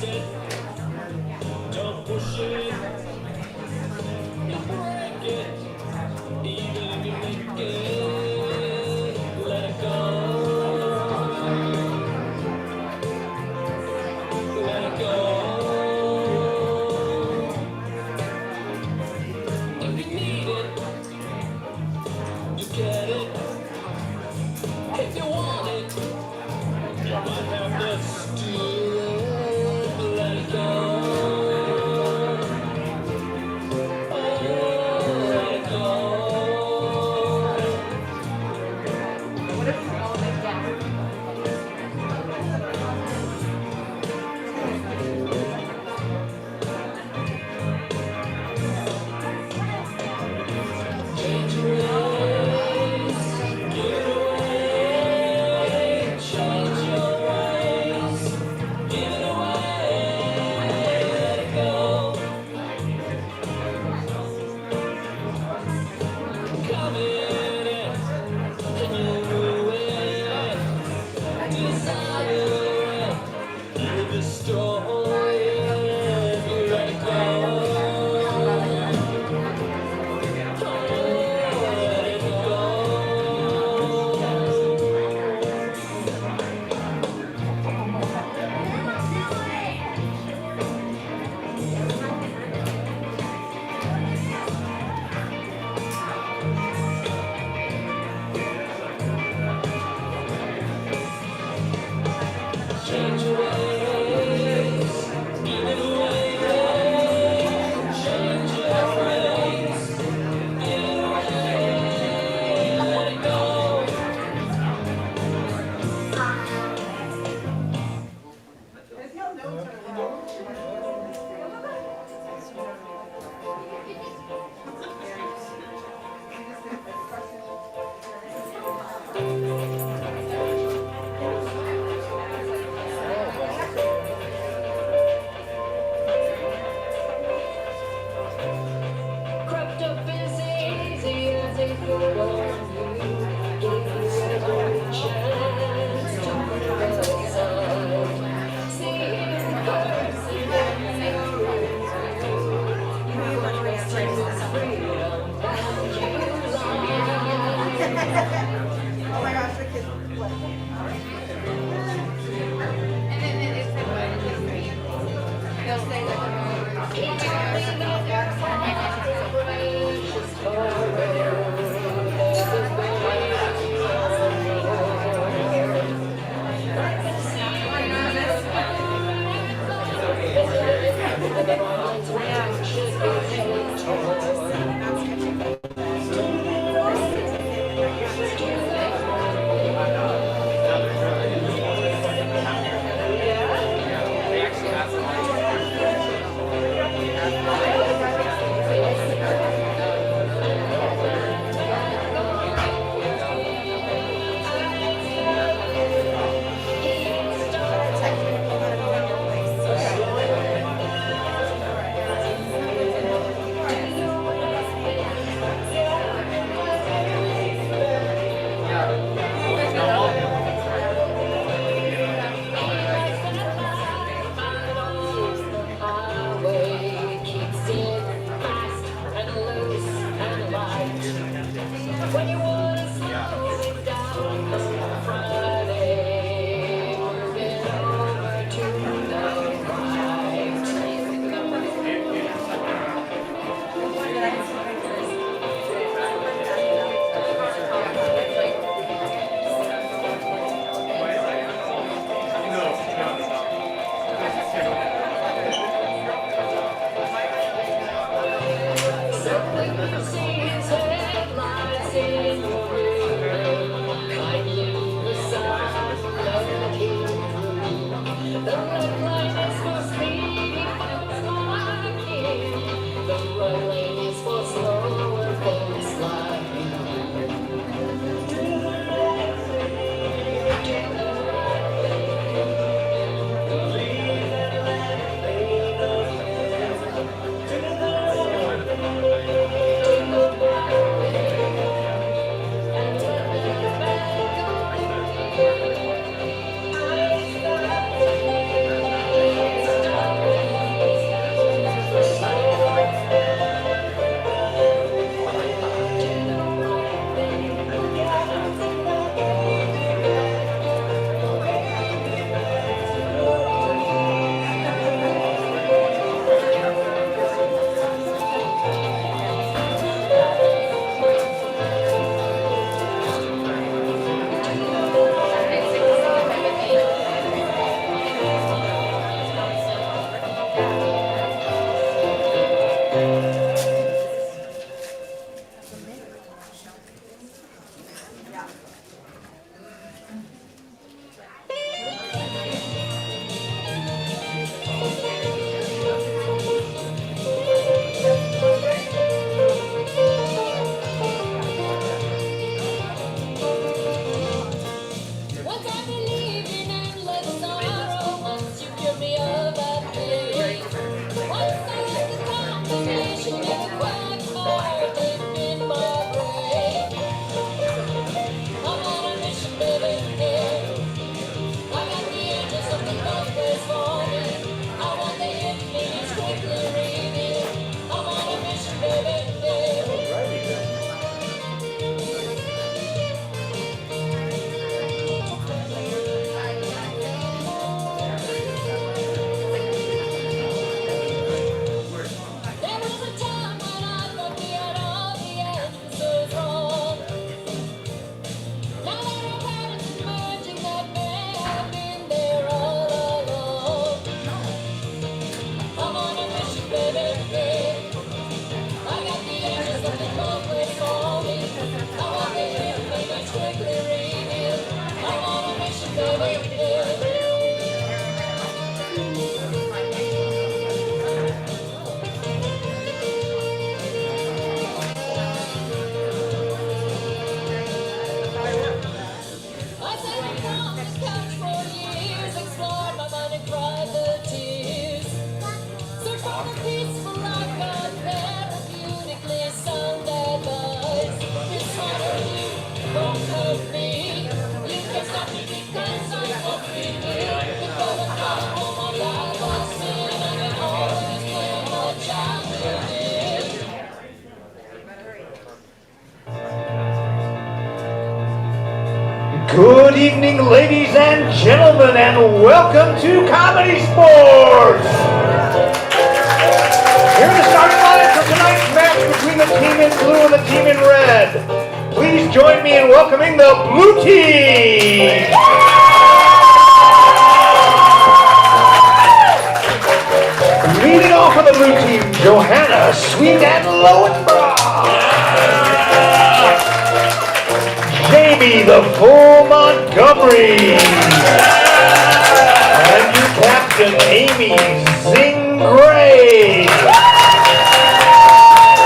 it, don't push it, you break it, even if you make it, let it go, let it go. If you need it, you get it. If you want it, you might have to steal it. Let it go. Oh, let it go. What if we all make that? Change your ways, give it away. Change your ways, give it away. Let it go. Come in it, and you'll ruin it. Desire it, you'll destroy it. You let it go. Oh, let it go. Change your ways, give it away. Change your ways, give it away. Let it go. Crept up as easy as it could on you. Gave you every chance to put aside. Seeing curves and memories with you. You always take this freedom that you like. Oh my gosh, the kids. They'll say that. He told me that your heart is precious forever. I can see the bonds which should be held evening, ladies and gentlemen, and welcome to ComedySportz! Here are the starting lineup for tonight's match between the team in blue and the team in red. Please join me in welcoming the blue team! Leading off for the blue team, Johanna, Sweet and Lowenbrock. Jamie, the full Montgomery. And your captain, Amy Zing Gray.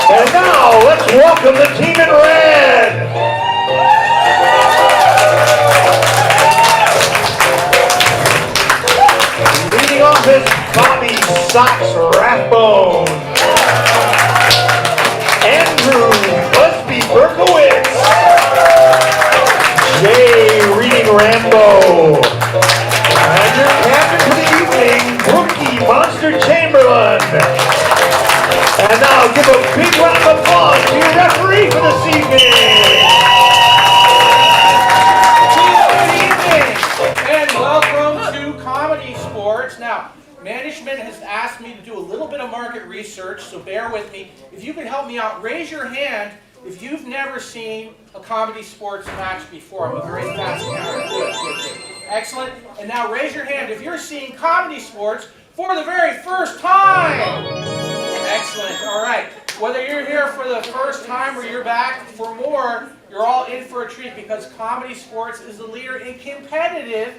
And now, let's welcome the team in red. Leading off is Bobby Socks Rathbone. Andrew Busby Berkowitz. Jay Reading Rambo. And your captain for the evening, Brookie Monster Chamberlain. And now give a big round of applause to your referee for this evening. Good evening, and welcome to ComedySportz. Now, management has asked me to do a little bit of market research, so bear with me. If you can help me out, raise your hand if you've never seen a ComedySportz match before. I'm a very fast counter. Good. Excellent. And now raise your hand if you're seeing ComedySportz for the very first time. Excellent. All right. Whether you're here for the first time or you're back for more, you're all in for a treat because ComedySportz is the leader in competitive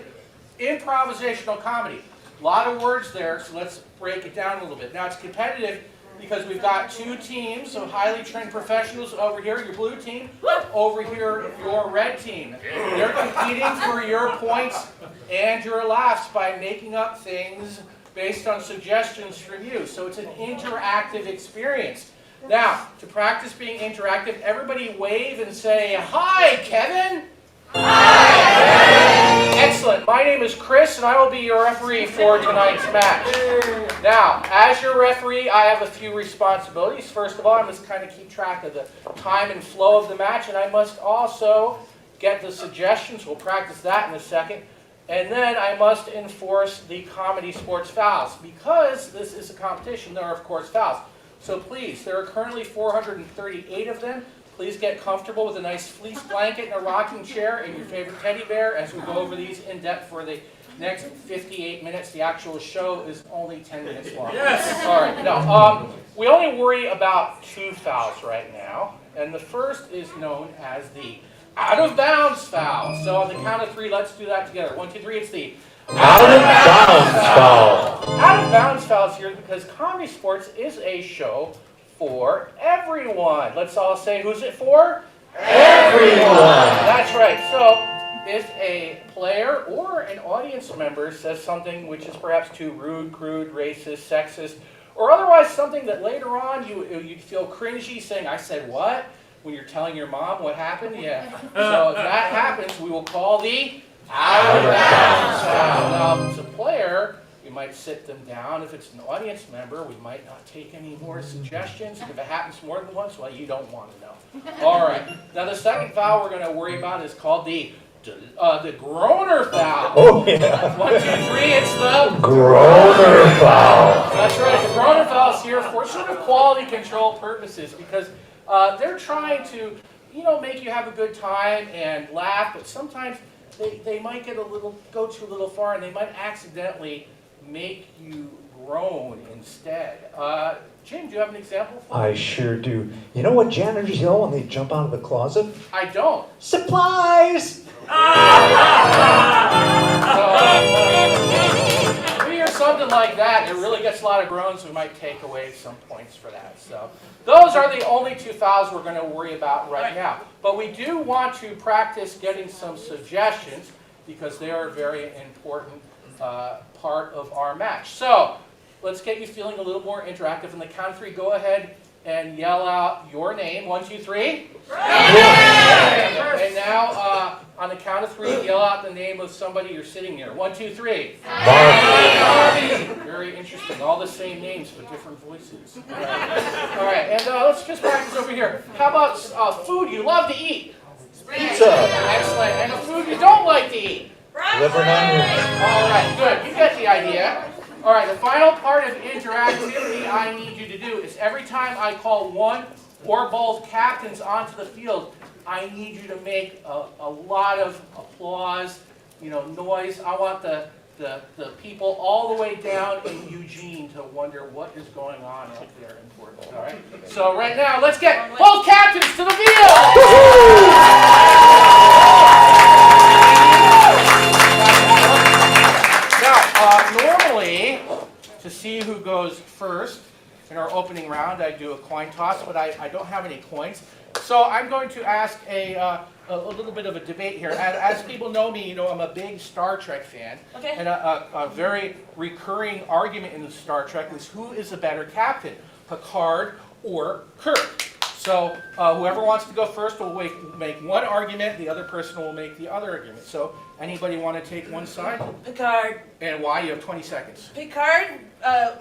improvisational comedy. A lot of words there, so let's break it down a little bit. Now, it's competitive because we've got two teams of highly trained professionals over here, your blue team, over here, your red team. They're competing for your points and your laughs by making up things based on suggestions from you. So it's an interactive experience. Now, to practice being interactive, everybody wave and say, "Hi, Kevin." Excellent. My name is Chris, and I will be your referee for tonight's match. Now, as your referee, I have a few responsibilities. First of all, I must kind of keep track of the time and flow of the match, and I must also get the suggestions. We'll practice that in a second. And then I must enforce the ComedySportz fouls. Because this is a competition, there are, of course, fouls. So please, there are currently 438 of them. Please get comfortable with a nice fleece blanket and a rocking chair and your favorite teddy bear as we go over these in depth for the next 58 minutes. The actual show is only 10 minutes long. Yes! All right, no. We only worry about two fouls right now. And the first is known as the out of bounds foul. So on the count of three, let's do that together. 1, 2, 3, it's the Out of bounds foul. Out of bounds foul is here because ComedySportz is a show for everyone. Let's all say, who's it for? Everyone. That's right. So if a player or an audience member says something which is perhaps too rude, crude, racist, sexist, or otherwise something that later on you feel cringy saying, "I said what?" when you're telling your mom what happened? Yeah. So if that happens, we will call the out of bounds foul. Now, if it's a player, we might sit them down. If it's an audience member, we might not take any more suggestions. If it happens more than once, well, you don't want to know. All right. Now, the second foul we're going to worry about is called the Groener Foul. Oh, yeah. 1, 2, 3, it's the Groener Foul. That's right. The Groener Foul is here for sort of quality control purposes because they're trying to, make you have a good time and laugh, but sometimes they might go too little far, and they might accidentally make you groan instead. Jim, do you have an example for me? I sure do. You know what janitors yell when they jump out of the closet? I don't. Supplies! If we hear something like that, it really gets a lot of groans. We might take away some points for that. So those are the only two fouls we're going to worry about right now. But we do want to practice getting some suggestions because they are a very important part of our match. So let's get you feeling a little more interactive. On the count of three, go ahead and yell out your name. 1, 2, 3. And now, on the count of three, yell out the name of somebody you're sitting near. 1, 2, 3. Barbie. Very interesting. All the same names but different voices. All right, and let's just practice over here. How about food you love to eat? Pizza. Excellent. And the food you don't like to eat? Liver and onions. All right, good. You get the idea. All right, the final part of interactivity I need you to do is every time I call one or both captains onto the field, I need you to make a lot of applause, noise. I want the people all the way down in Eugene to wonder what is going on up there in Portland. All right. So right now, let's get both captains to the field. Now, normally, to see who goes first in our opening round, I do a coin toss, but I don't have any coins. So I'm going to ask a little bit of a debate here. As people know me, I'm a big Star Trek fan. Okay. And a very recurring argument in the Star Trek is who is a better captain, Picard or Kirk? So whoever wants to go first will make one argument, the other person will make the other argument. So anybody want to take one side? Picard. And why? You have 20 seconds. Picard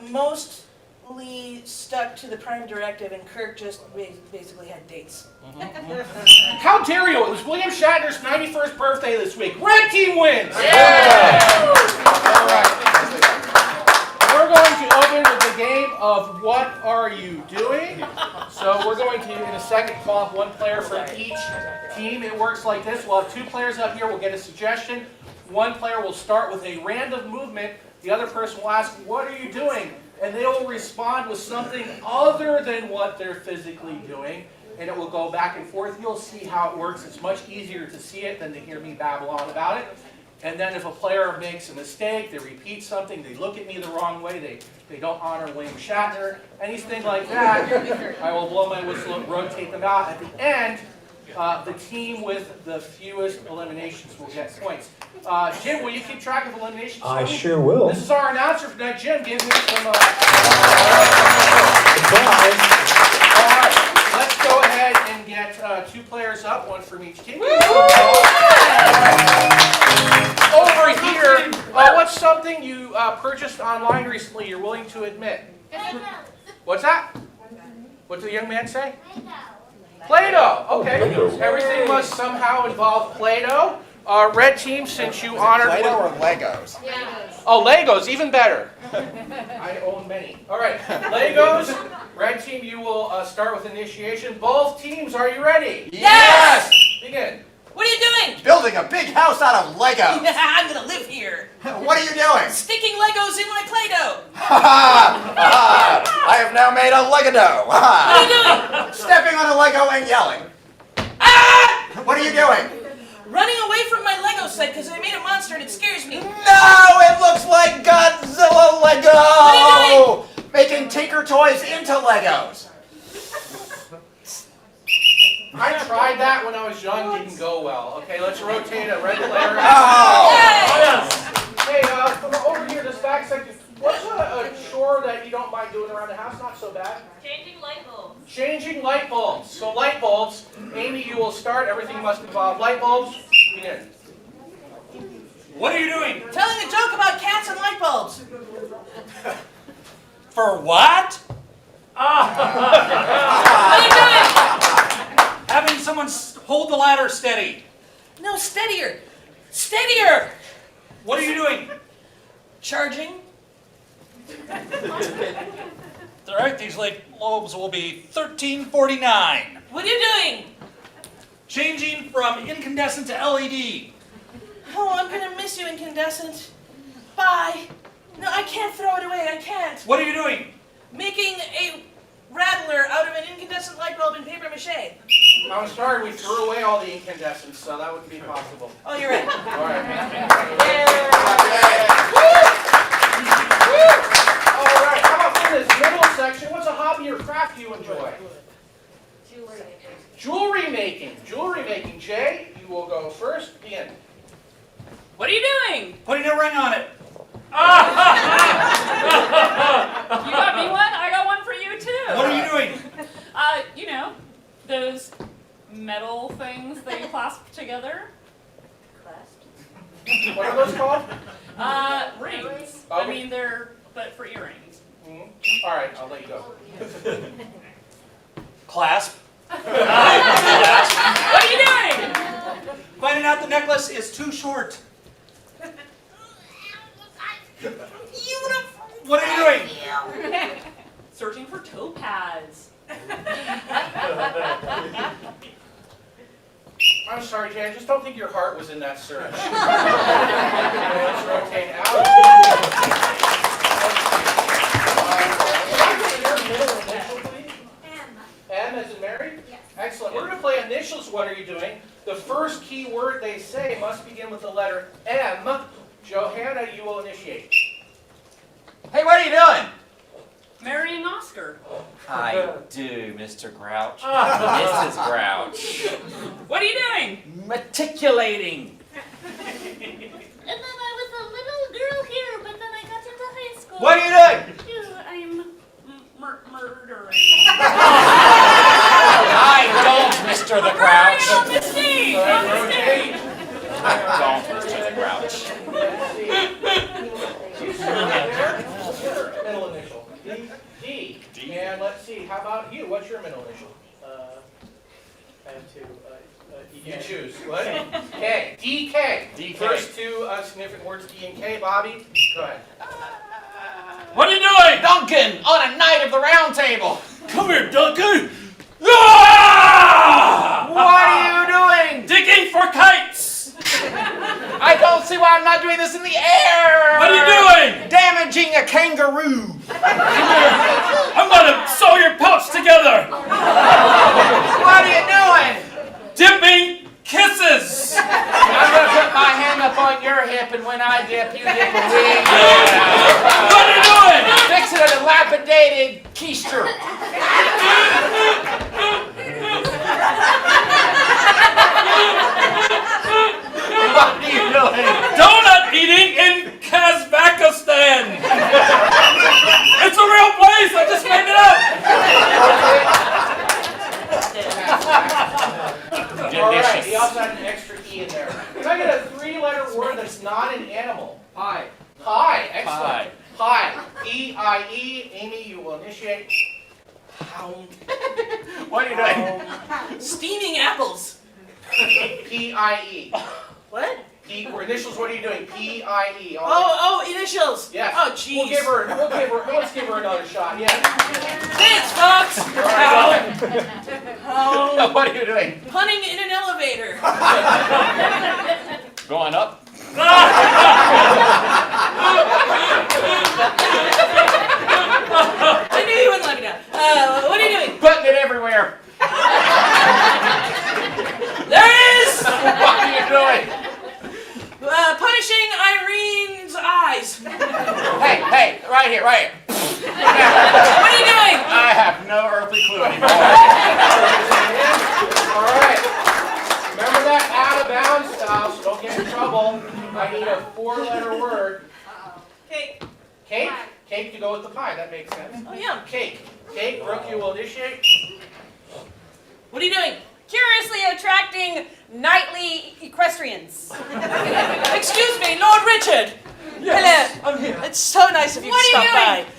mostly stuck to the Prime Directive, and Kirk just basically had dates. How dare you? It was William Shatner's 91st birthday this week. Red team wins! Yeah. All right. We're going to open with the game of What Are You Doing? So we're going to, in a second, call up one player from each team. It works like this. We'll have two players up here. We'll get a suggestion. One player will start with a random movement. The other person will ask, what are you doing? And they will respond with something other than what they're physically doing. And it will go back and forth. You'll see how it works. It's much easier to see it than to hear me babble on about it. And then if a player makes a mistake, they repeat something, they look at me the wrong way, they don't honor William Shatner, anything like that, I will blow my whistle and rotate them out. At the end, the team with the fewest eliminations will get points. Jim, will you keep track of eliminations? I sure will. This is our announcer for tonight. Jim, give me some... Surprise. All right, let's go ahead and get two players up, one from each team. Over here, what's something you purchased online recently you're willing to admit? What's that? What did the young man say? Play-Doh. Okay. Play-Doh. Everything must somehow involve Play-Doh. Red team, since you honored... Play-Doh or Legos? Oh, Legos, even better. I own many. All right, Legos. Red team, you will start with initiation. Both teams, are you ready? Yes! Begin. What are you doing? Building a big house out of Legos. I'm gonna live here. What are you doing? Sticking Legos in my Play-Doh. I have now made a Lego-dough. What are you doing? Stepping on a Lego and yelling. Ah! What are you doing? Running away from my Lego set because I made a monster and it scares me. No, it looks like Godzilla Lego. What are you doing? Making Tinker Toys into Legos. I tried that when I was young, didn't go well. Okay, let's rotate a red player. Oh! Hey, from over here, this back section, what's a chore that you don't mind doing around the house? Not so bad. Changing light bulbs. Changing light bulbs. So light bulbs, Amy, you will start. Everything must involve light bulbs. Begin. What are you doing? Telling a joke about cats and light bulbs. For what? What are you doing? Having someone hold the ladder steady. No, steadier. Steadier. What are you doing? Charging. All right, these light bulbs will be $13.49. What are you doing? Changing from incandescent to LED. Oh, I'm gonna miss you, incandescent. Bye. No, I can't throw it away. I can't. What are you doing? Making a rattler out of an incandescent light bulb in paper mache. I'm sorry, we threw away all the incandescents, so that wouldn't be possible. Oh, you're right. All right. Yay. All right, how about from this middle section, what's a hobby or craft you enjoy? Jewelry making. Jewelry making. Jay, you will go first. Begin. What are you doing? Putting a ring on it. You got me one, I got one for you too. What are you doing? You know, those metal things that you clasp together. What are those called? Rings. Okay. I mean, but for earrings. Mhm. All right, I'll let you go. Clasp. What are you doing? Finding out the necklace is too short. What are you doing? Searching for topaz. I'm sorry, Jay, I just don't think your heart was in that search. Let's rotate out. Your middle initial, please? M as in Mary? Yes. Excellent. We're going to play initials. What are you doing? The first key word they say must begin with the letter M. Johanna, you will initiate. Hey, what are you doing? Marrying Oscar. I do, Mr. Grouch. Mrs. Grouch. What are you doing? Meticulating. And then I was a little girl here, but then I got into high school. What are you doing? I'm Murdering. I don't, Mr. the Grouch. On the stage! On the stage! I don't, Mr. the Grouch. You start right there. What's your middle initial? D. And let's see, how about you? What's your middle initial? I have to. You choose. What? K. DK. DK. First two significant words, D and K. Bobby, go ahead. What are you doing? Duncan, on a night of the round table. Come here, Duncan. Ah! What are you doing? Digging for kites. I don't see why I'm not doing this in the air. What are you doing? Damaging a kangaroo. I'm gonna sew your pouch together. What are you doing? Dipping kisses. I'm gonna put my hand up on your hip, and when I dip, you dip a wing. What are you doing? Fixing a dilapidated keister. What are you doing? Donut eating in Kazakhstan. It's a real place. I just made it up. All right, he also had an extra E in there. Can I get a three-letter word that's not an animal? Hi. Pie, excellent. Pie. E-I-E. Amy, you will initiate. Pound. What are you doing? Steaming apples. P-I-E. What? Or initials, what are you doing? P-I-E. Oh, initials. Yes. Oh, jeez. Let's give her another shot. Yeah. Thanks, Fox. Pound. What are you doing? Punning in an elevator. Going up? I knew you wouldn't let me down. What are you doing? Putting it everywhere. There it is. What are you doing? Punishing Irene's eyes. Hey, right here. What are you doing? I have no earthly clue anymore. All right. Remember that out of bounds style, so don't get in trouble. I need a four-letter word. Cake. Cake? Cake to go with the pie. That makes sense. Oh, yeah. Cake. Cake. Brooke, you will initiate. What are you doing? Curiously attracting nightly equestrians. Excuse me, Lord Richard. Yes, Hello. I'm here. It's so nice of you What to are you stop doing? by.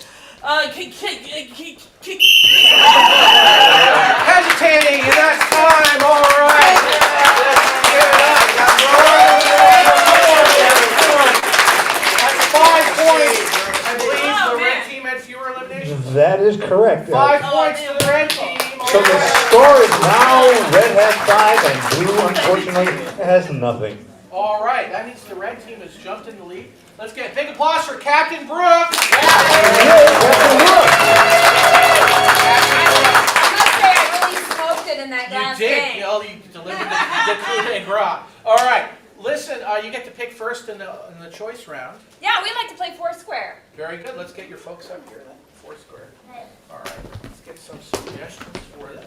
Hesitating, and that's time. All right. Let's give it up. That's 5 points. I believe the red team had fewer eliminations. That is correct. 5 points to the red team. So the score is now red has 5 and blue unfortunately has nothing. All right, that means the red team has jumped in the lead. Let's get a big applause for Captain Brooke. I must say, I really smoked it in that You last did. game. You delivered the food and gras. All right, listen. You get to pick first in the choice round. Yeah, we like to play Foursquare. Very good. Let's get your folks up here then. Foursquare. All right. Let's get some suggestions for them.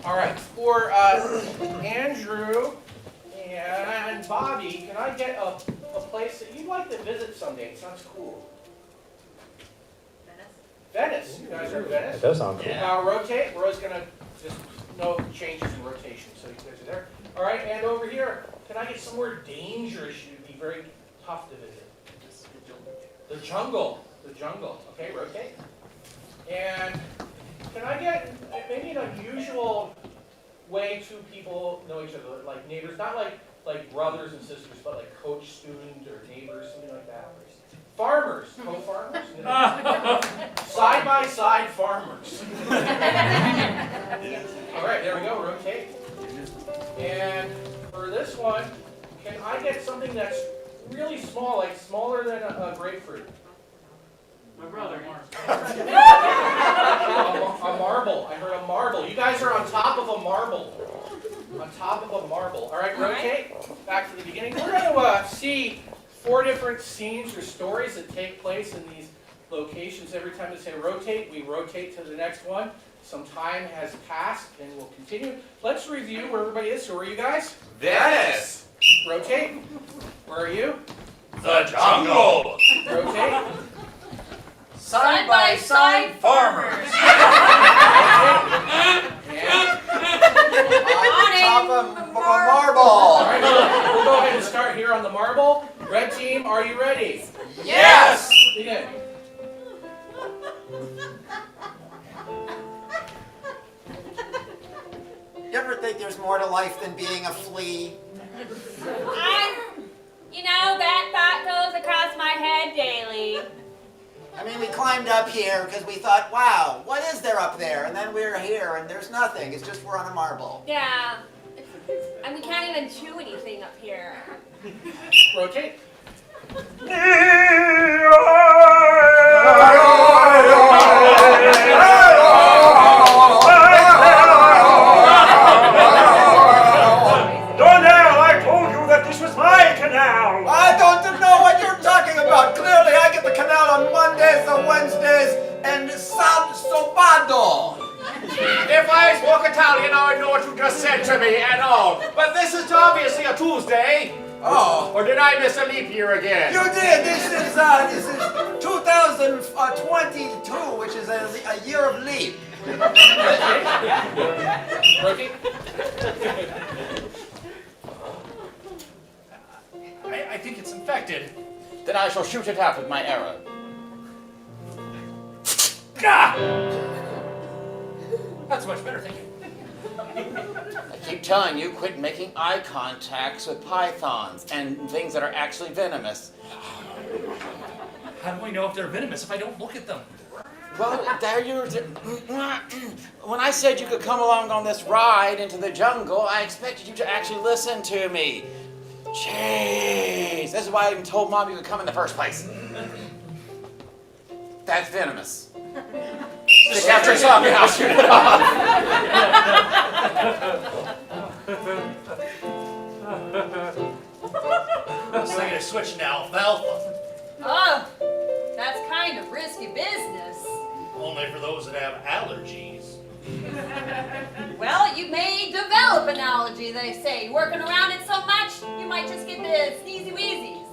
All right. For Andrew and Bobby, can I get a place that you'd like to visit someday? It sounds cool. Venice. You guys are Venice. That does sound cool. Now rotate. We're always gonna just no changes in rotation, so you guys are there. All right. And over here, can I get somewhere dangerous? You'd be very tough to visit. The jungle. The jungle. Okay, rotate. And can I get maybe an unusual way two people know each other, like neighbors, not like like brothers and sisters, but like coach, student, or neighbors, something like that. Farmers, co-farmers. Side by side farmers. All right, there we go, rotate. And for this one, can I get something that's really small, like smaller than a grapefruit? My brother. A marble. I heard a marble. You guys are on top of a marble. On top of a marble. All right, rotate. Back to the beginning. We're going to see 4 different scenes or stories that take place in these locations. Every time we say rotate, we rotate to the next one. Some time has passed, and we'll continue. Let's review where everybody is. So where are you guys? Venice. Rotate. Where are you? The jungle. Rotate. Side by side farmers. Top of a marble. All right, we'll go ahead and start here on the marble. Red team, are you ready? Yes. Begin. You ever think there's more to life than being a flea? That thought goes across my head daily. I mean, we climbed up here because we thought, wow, what is there up there? And then we're here and there's nothing. It's just we're on a marble. Yeah. And we can't even chew anything up here. Rotate. Donnell, I told you that this was my canal. I don't know what you're talking about. Clearly, I get the canal on Mondays and Wednesdays and Sabado. If I spoke Italian, I would know what you just said to me at all. But this is obviously a Tuesday. Oh. Or did I miss a leap year again? You did. This is 2022, which is a year of leap. Rotate. I think it's infected. Then I shall shoot it out with my arrow. Gah! That's much better, thank you. I keep telling you, quit making eye contacts with pythons and things that are actually venomous. How do I know if they're venomous if I don't look at them? Well, there you're. When I said you could come along on this ride into the jungle, I expected you to actually listen to me. Jeez, this is why I even told Mom you could come in the first place. That's venomous. Stick out your tongue and I'll shoot it off. I was thinking of switching to alfalfa. Oh, that's kind of risky business. Only for those that have allergies. Well, you may develop an allergy, they say. Working around it so much, you might just get the sneezy wheezies.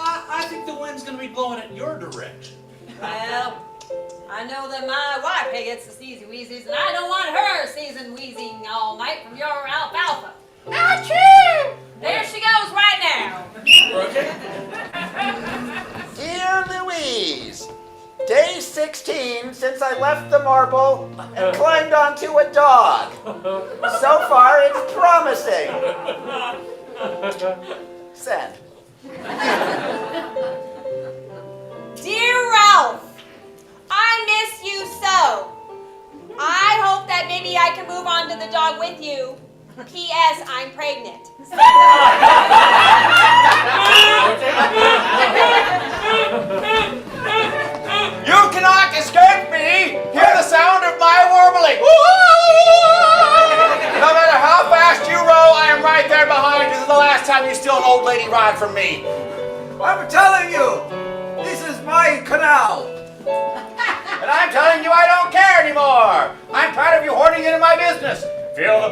I think the wind's going to be blowing in your direction. Well, I know that my wife gets the sneezy wheezies, and I don't want her sneezing wheezing all night from your alfalfa. Achoo! There she goes right now. Dear Louise, day 16 since I left the marble and climbed onto a dog. So far, it's promising. Send. Dear Ralph, I miss you so. I hope that maybe I can move on to the dog with you. P.S. I'm pregnant. You cannot escape me! Hear the sound of my warbling! No matter how fast you row, I am right there behind you. This is the last time you steal an old lady ride from me. I'm telling you, this is my canal. And I'm telling you I don't care anymore. I'm tired of you hoarding into my business. Feel the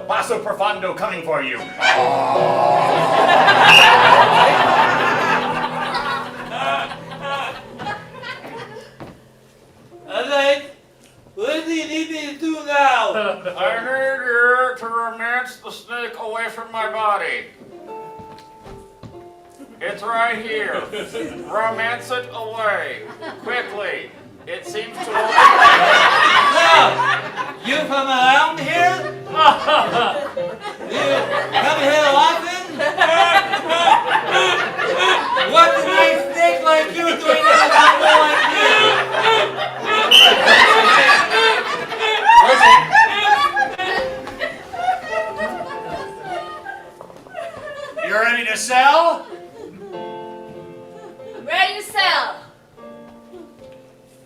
basso profundo coming for you. What do you need me to do now? I need you to romance the snake away from my body. It's right here. Romance it away. Quickly. It seems to... You from around here? Come here often? What's a nice snake like you doing that animal like you? You ready to sell? Ready to sell.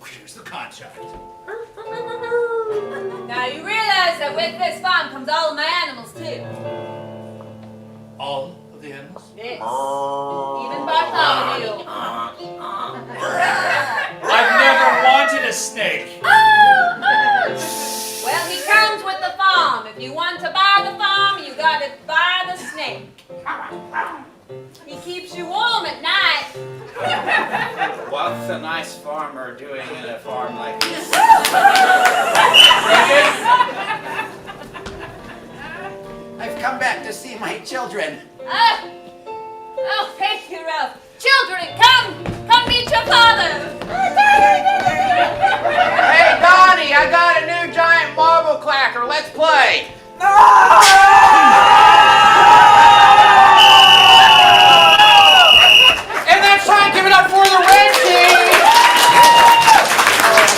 Here's the contract. Now you realize that with this farm comes all of my animals too. All of the animals? Yes. Even Bartholomew. I've never wanted a snake. Well, he comes with the farm. If you want to buy the farm, you gotta buy the snake. He keeps you warm at night. What's a nice farmer doing in a farm like this? I've come back to see my children. Oh, thank you, Ralph. Children, come meet your father. Hey, Donnie, I got a new giant marble clacker. Let's play. And that's time. Give it up for the red team.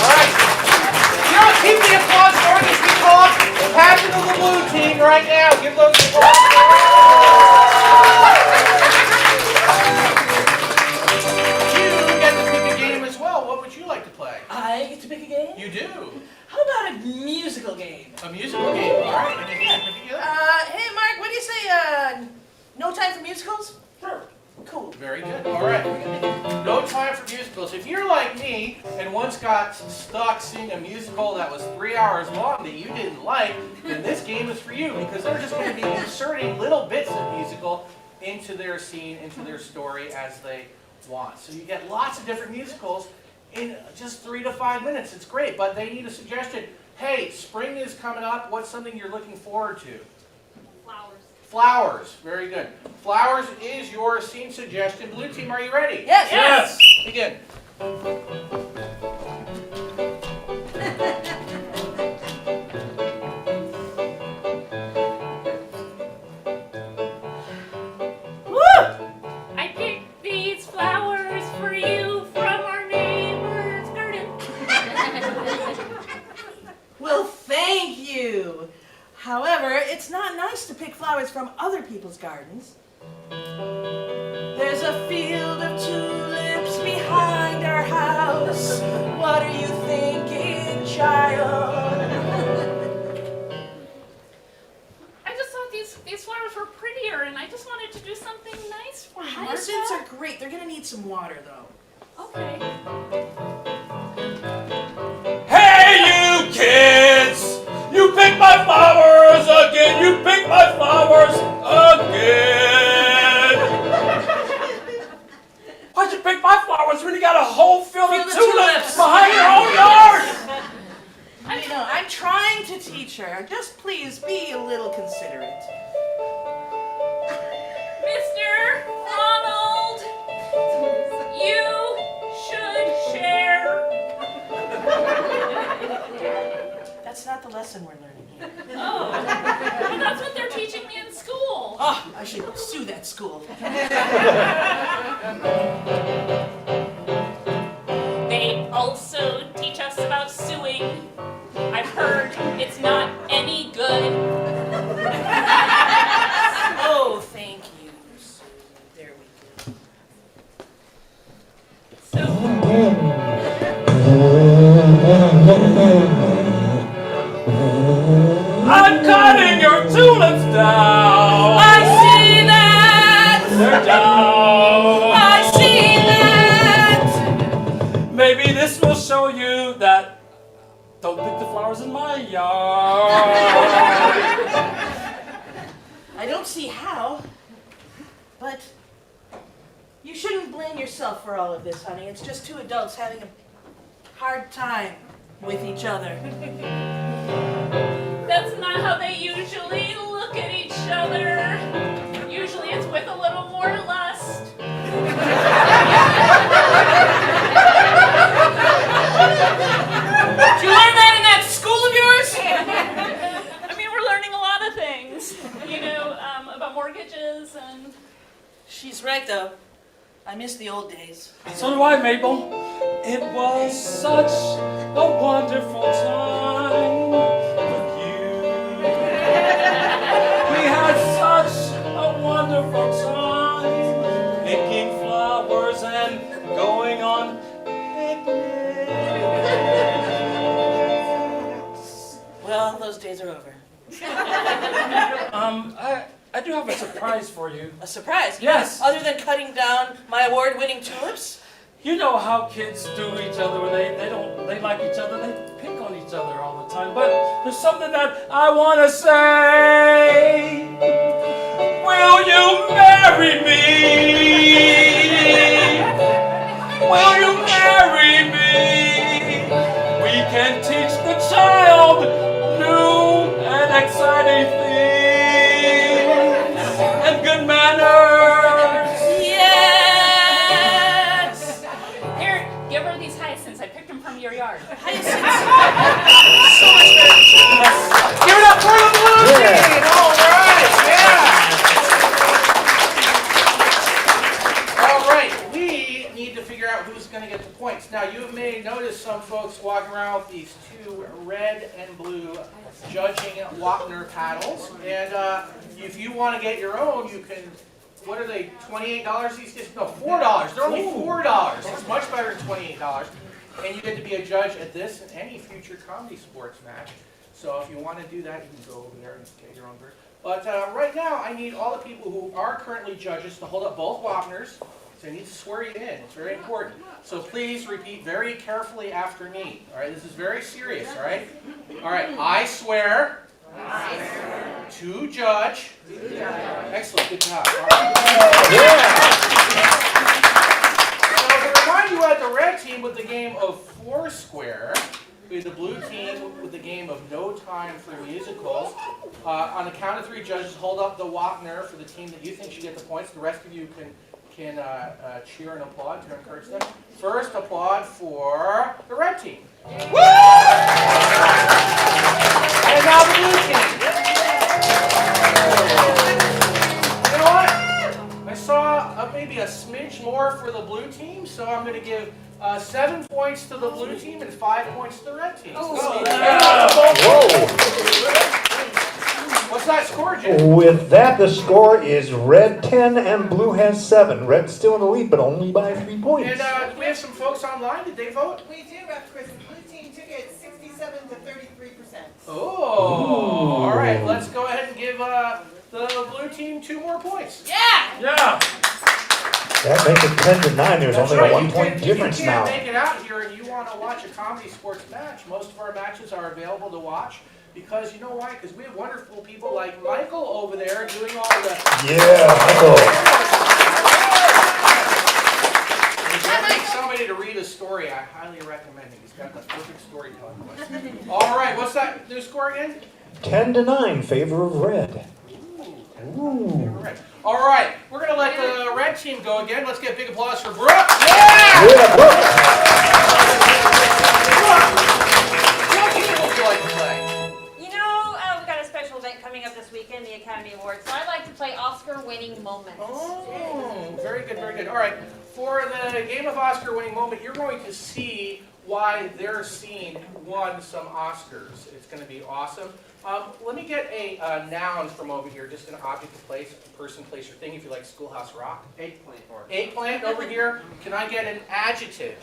All right. You know, keep the applause going as we talk. Pass it to the blue team right now. Give those applause. You get to pick a game as well. What would you like to play? I get to pick a game? You do. How about a musical game? A musical game. All right. Anything in particular? Hey, Mark, what do you say, no time for musicals? Sure. Cool. Very good. All right. No time for musicals. If you're like me and once got stuck seeing a musical that was 3 hours long that you didn't like, then this game is for you because they're just going to be inserting little bits of musical into their scene, into their story as they want. So you get lots of different musicals in just 3 to 5 minutes. It's great, but they need a suggestion. Hey, spring is coming up. What's something you're looking forward to? Flowers. Flowers. Very good. Flowers is your scene suggestion. Blue team, are you ready? Yes. Yes. Begin. I picked these flowers for you from our neighbor's garden. Well, thank you. However, it's not nice to pick flowers from other people's gardens. There's a field of tulips behind our house. What are you thinking, child? I just thought these flowers were prettier, and I just wanted to do something nice for you. Hyacinths are great. They're gonna need some water, though. Okay. Hey, you kids! You pick my flowers again! You pick my flowers again! Why'd you pick my flowers when you got a whole field of tulips behind your own yard? You know, I'm trying to teach her. Just please be a little considerate. Mr. Ronald, you should share. That's not the lesson we're learning here. Oh, well, that's what they're teaching me in school. Oh, I should sue that school. They also teach us about suing. I've heard it's not any good. Oh, thank you. There we go. So, I'm cutting your tulips down! I see that! They're down! I see that! Maybe this will show you that don't pick the flowers in my yard. I don't see how, but you shouldn't blame yourself for all of this, honey. It's just two adults having a hard time with each other. that's not how they usually look at each other. Usually it's with a little more lust. Did you learn that in that school of yours? I mean, we're learning a lot of things. You know, He's right, though. I miss the old days. So do I, Mabel. It was such a wonderful time with you. We had such a wonderful time picking flowers and going on picnics. Well, those days are over. I do have a surprise for you. A surprise? Yes. Other than cutting down my award-winning tulips? You know how kids do each other when they like each other, they pick on each other all the time. But there's something that I want to say. Will you marry me? Will you marry me? We can teach the child new and exciting things and good manners. Yes! Here, give her these hyacinths. I picked them from your yard. Hyacinths. So much better. Give it up for the blue team! All right, yeah! All right, we need to figure out who's going to get the points. Now, you may notice some folks walking around with these two red and blue judging Groener paddles. And if you want to get your own, you can, what are they, $28 these days? No, $4. They're only $4. It's much better than $28. And you get to be a judge at this and any future Comedy Sports match. So if you want to do that, you can go over there and get your own bird. But right now, I need all the people who are currently judges to hold up both Groeners. So I need to swear you in. It's very important. So please repeat very carefully after me. All right, this is very serious, all right? All right, I swear to judge. Excellent, good job. All right. So to remind you, at the red team with the game of Foursquare, we had the blue team with the game of No Time for Musicals. On the count of three, judges hold up the Groener for the team that you think should get the points. The rest of you can cheer and applaud to encourage them. First, applaud for the red team. Woo! And now the blue team. You know what? I saw maybe a smidge more for the blue team, so I'm going to give 7 points to the blue team and 5 points to the red team. Whoa. What's that score, Jim? With that, the score is red 10 and blue has 7. Red's still in the lead, but only by 3 points. And we have some folks online. Did they vote? We do, Dr. Chris. The blue team took it 67 to 33%. Oh, all right. Let's go ahead and give the blue team 2 more points. Yeah. That makes it 10 to 9. There's That's only right. a 1 point difference If you now. can't make it out here and you want to watch a Comedy Sports match, most of our matches are available to watch. Because you know why? Because we have wonderful people like Michael over there doing all the... Yeah, Michael. If you ever need somebody to read a story, I highly recommend him. He's got the perfect storytelling voice. All right, what's that new score again? 10 to 9, favor of red. Ooh. All right, we're going to let the red team go again. Let's get a big applause for Brooke. Yeah, Brooke. What game would you like to play? We've got a special event coming up this weekend, the Academy Awards, so I'd like to play Oscar-winning moments. Oh, very good, very good. All right, for the game of Oscar-winning moment, you're going to see why their scene won some Oscars. It's going to be awesome. Let me get a noun from over here, just an object, a place, a person, place, or thing, if you like Schoolhouse Rock. Eggplant. Eggplant over here. Can I get an adjective?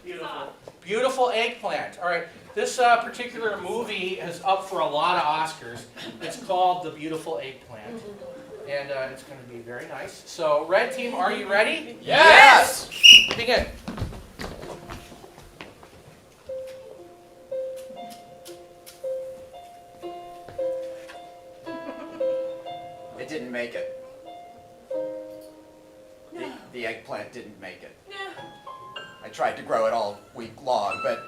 Beautiful. Beautiful eggplant. All right. This particular movie is up for a lot of Oscars. It's called The Beautiful Eggplant. And it's going to be very nice. So, red team, are you ready? Yes! Begin. It didn't make it. The eggplant didn't make it. I tried to grow it all week long, but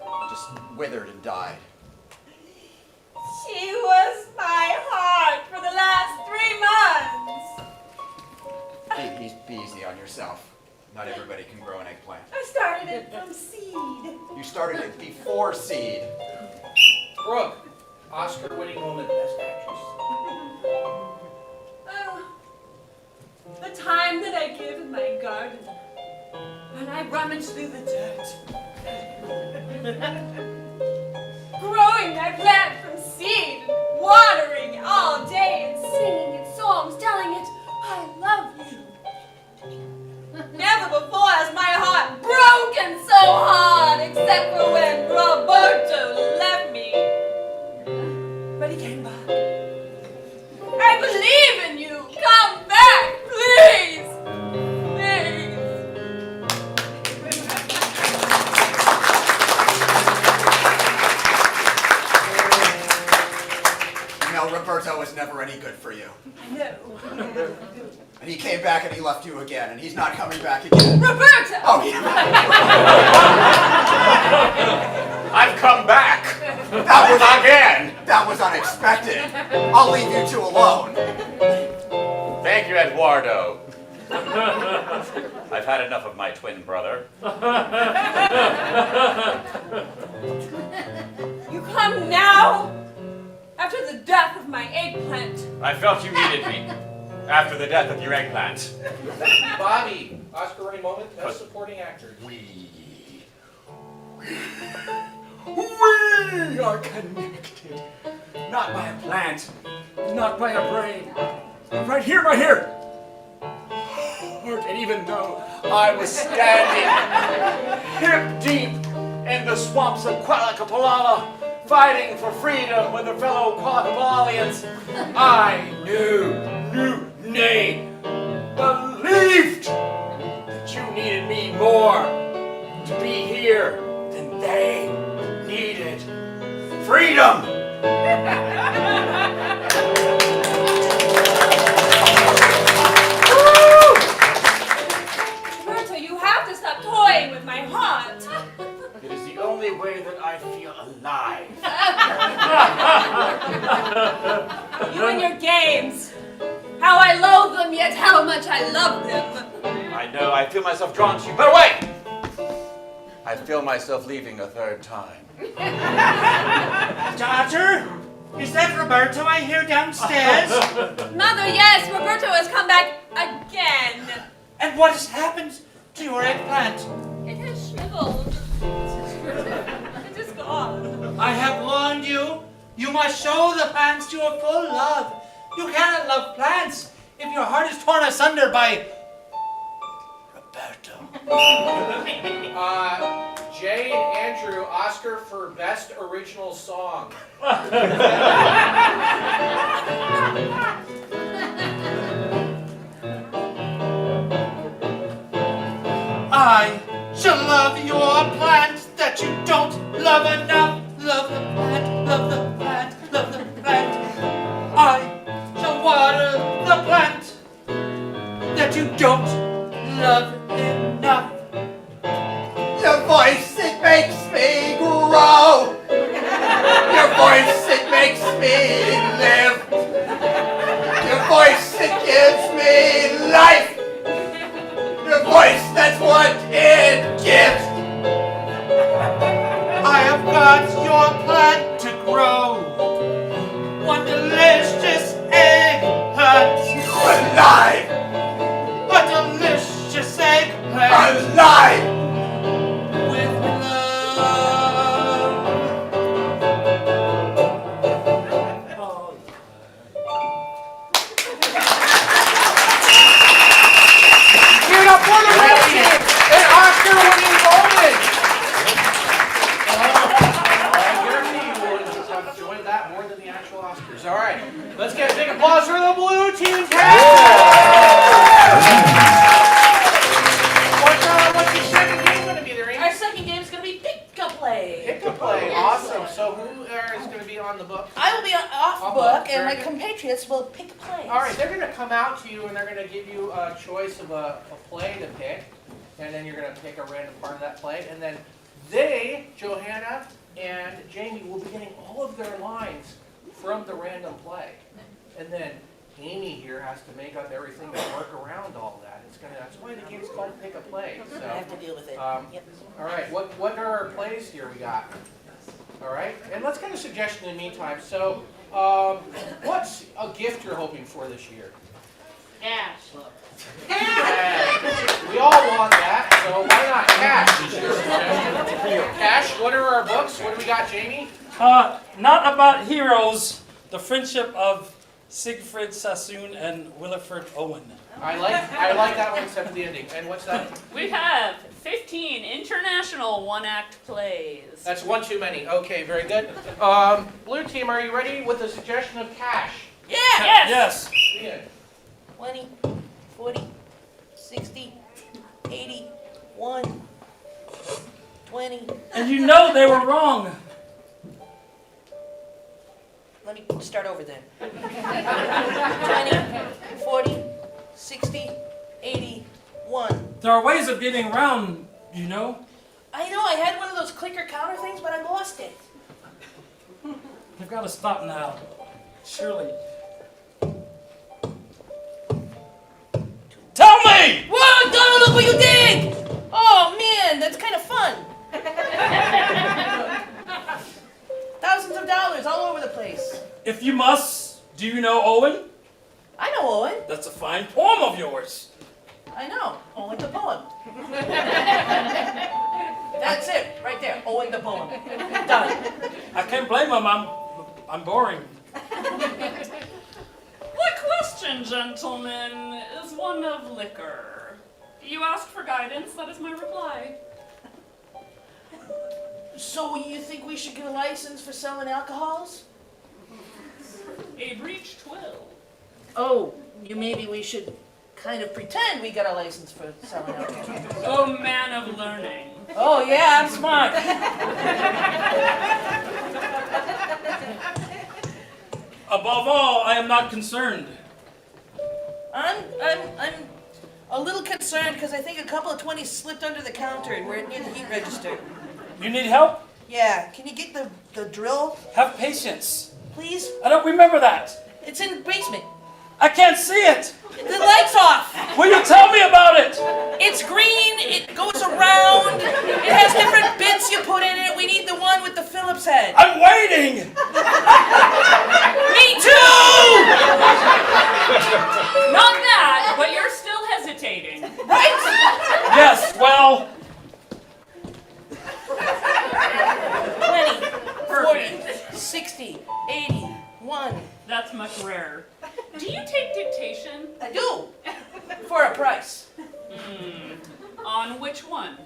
it just withered and died. She was my heart for the last 3 months. Be easy on yourself. Not everybody can grow an eggplant. I started it from seed. You started it before seed. Brooke, Oscar-winning moment, Best Actress. The the time that I give in my garden when I rummage through the dirt. Growing my plant from seed, watering all day and singing its songs, telling it, I love you. Never before has my heart broken so hard, except for when Roberto left me. But he came back. I believe in you. Come back, please. Please. No, Roberto was never any good for you. No. And he came back and he left you again, and he's not coming back again. Roberto! Oh, yeah. I've come back. That was Again. That was unexpected. I'll leave you two alone. Thank you, Eduardo. I've had enough of my twin brother. You come now? After the death of my eggplant. I felt you needed me after the death of your eggplant. Bobby, Oscar-winning moment, best supporting actor. We are connected. Not by a plant, not by a brain, but right here, right here. And even though I was standing hip deep in the swamps of Qualacapalala, fighting for freedom with a fellow Qualacapalalians, I nay, believed that you needed me more to be here than they needed freedom. Roberto, you have to stop toying with my heart. It is the only way that I feel alive. You and your games. How I loathe them, yet how much I love them. I know, I feel myself drawn to you, but wait! I feel myself leaving a third time. Daughter, is that Roberto I hear downstairs? Mother, yes, Roberto has come back again. And what has happened to your eggplant? It has shriveled. It is gone. I have warned you. You must show the plants your full love. You cannot love plants if your heart is torn asunder by Roberto. Jay and Andrew, Oscar for best original song. I shall love your plant that you don't love enough. Love the plant, love the plant, love the plant. I shall water the plant that you don't love enough. Your voice, it makes me grow. Your voice, it makes me live. Your voice, it gives me life. Your voice, that's what it gives. I have got your plant to grow. One delicious eggplant. Alive! A delicious eggplant. Alive! With love. Give it up for the red team! An Oscar-winning moment! I guarantee you will have enjoyed that more than the actual Oscars. All right, let's get a big applause for the blue team. What's your second game going to be there, Amy? Our second game is going to be pick-a-play. Pick-a-play, awesome. So who is going to be on the book? I will be off Off book, book, and my very good. compatriots will pick plays. All right, they're going to come out to you and they're going to give you a choice of a play to pick, and then you're going to pick a random part of that play, and then they, Johanna and Jamie, will be getting all of their lines from the random play, and then Amy here has to make up everything to work around all that. That's why the game's called Pick a Play. So, I have to deal with it. Yep. all right, what are our plays here we got? All right, and let's get a suggestion in the meantime. So, what's a gift you're hoping for this year? Cash. We all want that, so why not cash? Is your suggestion. Cash, what are our books? What do we got, Jamie? Not about heroes, the friendship of Siegfried Sassoon and Williford Owen. I like that one except for the ending. And what's that? We have 15 international one-act plays. That's one too many. Okay, very good. Blue team, are you ready with the suggestion of cash? Yeah! Yes. Yeah. 20, 40, 60, 80, 1, 20. And you know they were wrong. Let me start over then. 20, 40, 60, 80, 1. There are ways of getting around, you know. I know, I had one of those clicker counter things, but I lost it. You've got to stop now. Surely. Tell me! Whoa, Donald, look what you did! Oh, man, that's kind of fun. Thousands of dollars all over the place. If you must, do you know Owen? I know Owen. That's a fine poem of yours. I know. Owen the poem. That's it, right there. Owen the poem. Done. I can't blame him. I'm boring. The question, gentlemen, is one of liquor. You asked for guidance, that is my reply. So you think we should get a license for selling alcohols? A breached will. Oh, maybe we should kind of pretend we got a license for selling alcohol. Oh, man of learning. Oh yeah, I'm smart. Above all, I am not concerned. I'm a little concerned because I think a couple of 20s slipped under the counter and we're near the heat register. You need help? Yeah, can you get the drill, Have patience. please? I don't remember that. It's in the basement. I can't see it. The light's off. Will you tell me about it? It's green, it goes around, it has different bits you put in it. We need the one with the Phillips head. I'm waiting. Me too! Not that, but you're still hesitating. Right? Yes, well, 20, 40, 60, 80, 1. That's much rarer. Do you take dictation? I do. For a price. On which one?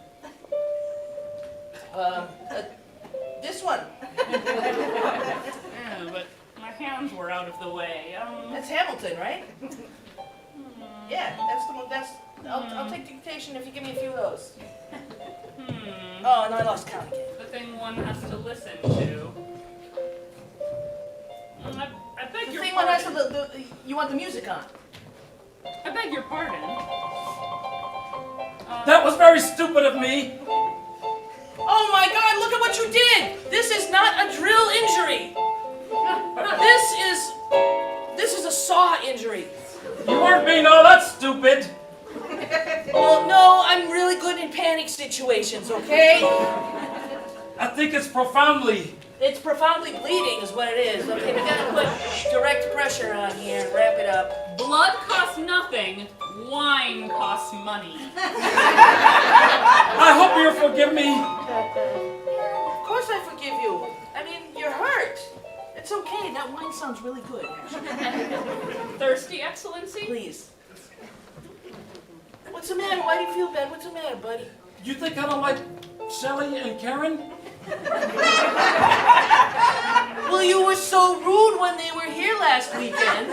This one. Yeah, but my hands were out of the way. That's Hamilton, right? Yeah, that's the one. I'll take dictation if you give me a few of those. Oh, and I lost count again. The thing one has to listen to. I beg The your thing one has pardon. to you want the music on. I beg your pardon. that was very stupid of me. Oh my God! Look at what you did. This is not a drill injury. This is a saw injury. You weren't being all that stupid. Well, no, I'm really good in panic situations. Okay. I think it's profoundly. It's profoundly bleeding is what it is. Okay, we gotta put direct pressure on here and wrap it up. Blood costs nothing. Wine costs money. I hope you'll forgive me. Of course I forgive you. I mean, you're hurt. It's okay. That wine sounds really good, actually. Thirsty, Excellency? Please. What's the matter? Why do you feel bad? What's the matter, buddy? You think I don't like Shelly and Karen? Well, you were so rude when they were here last weekend.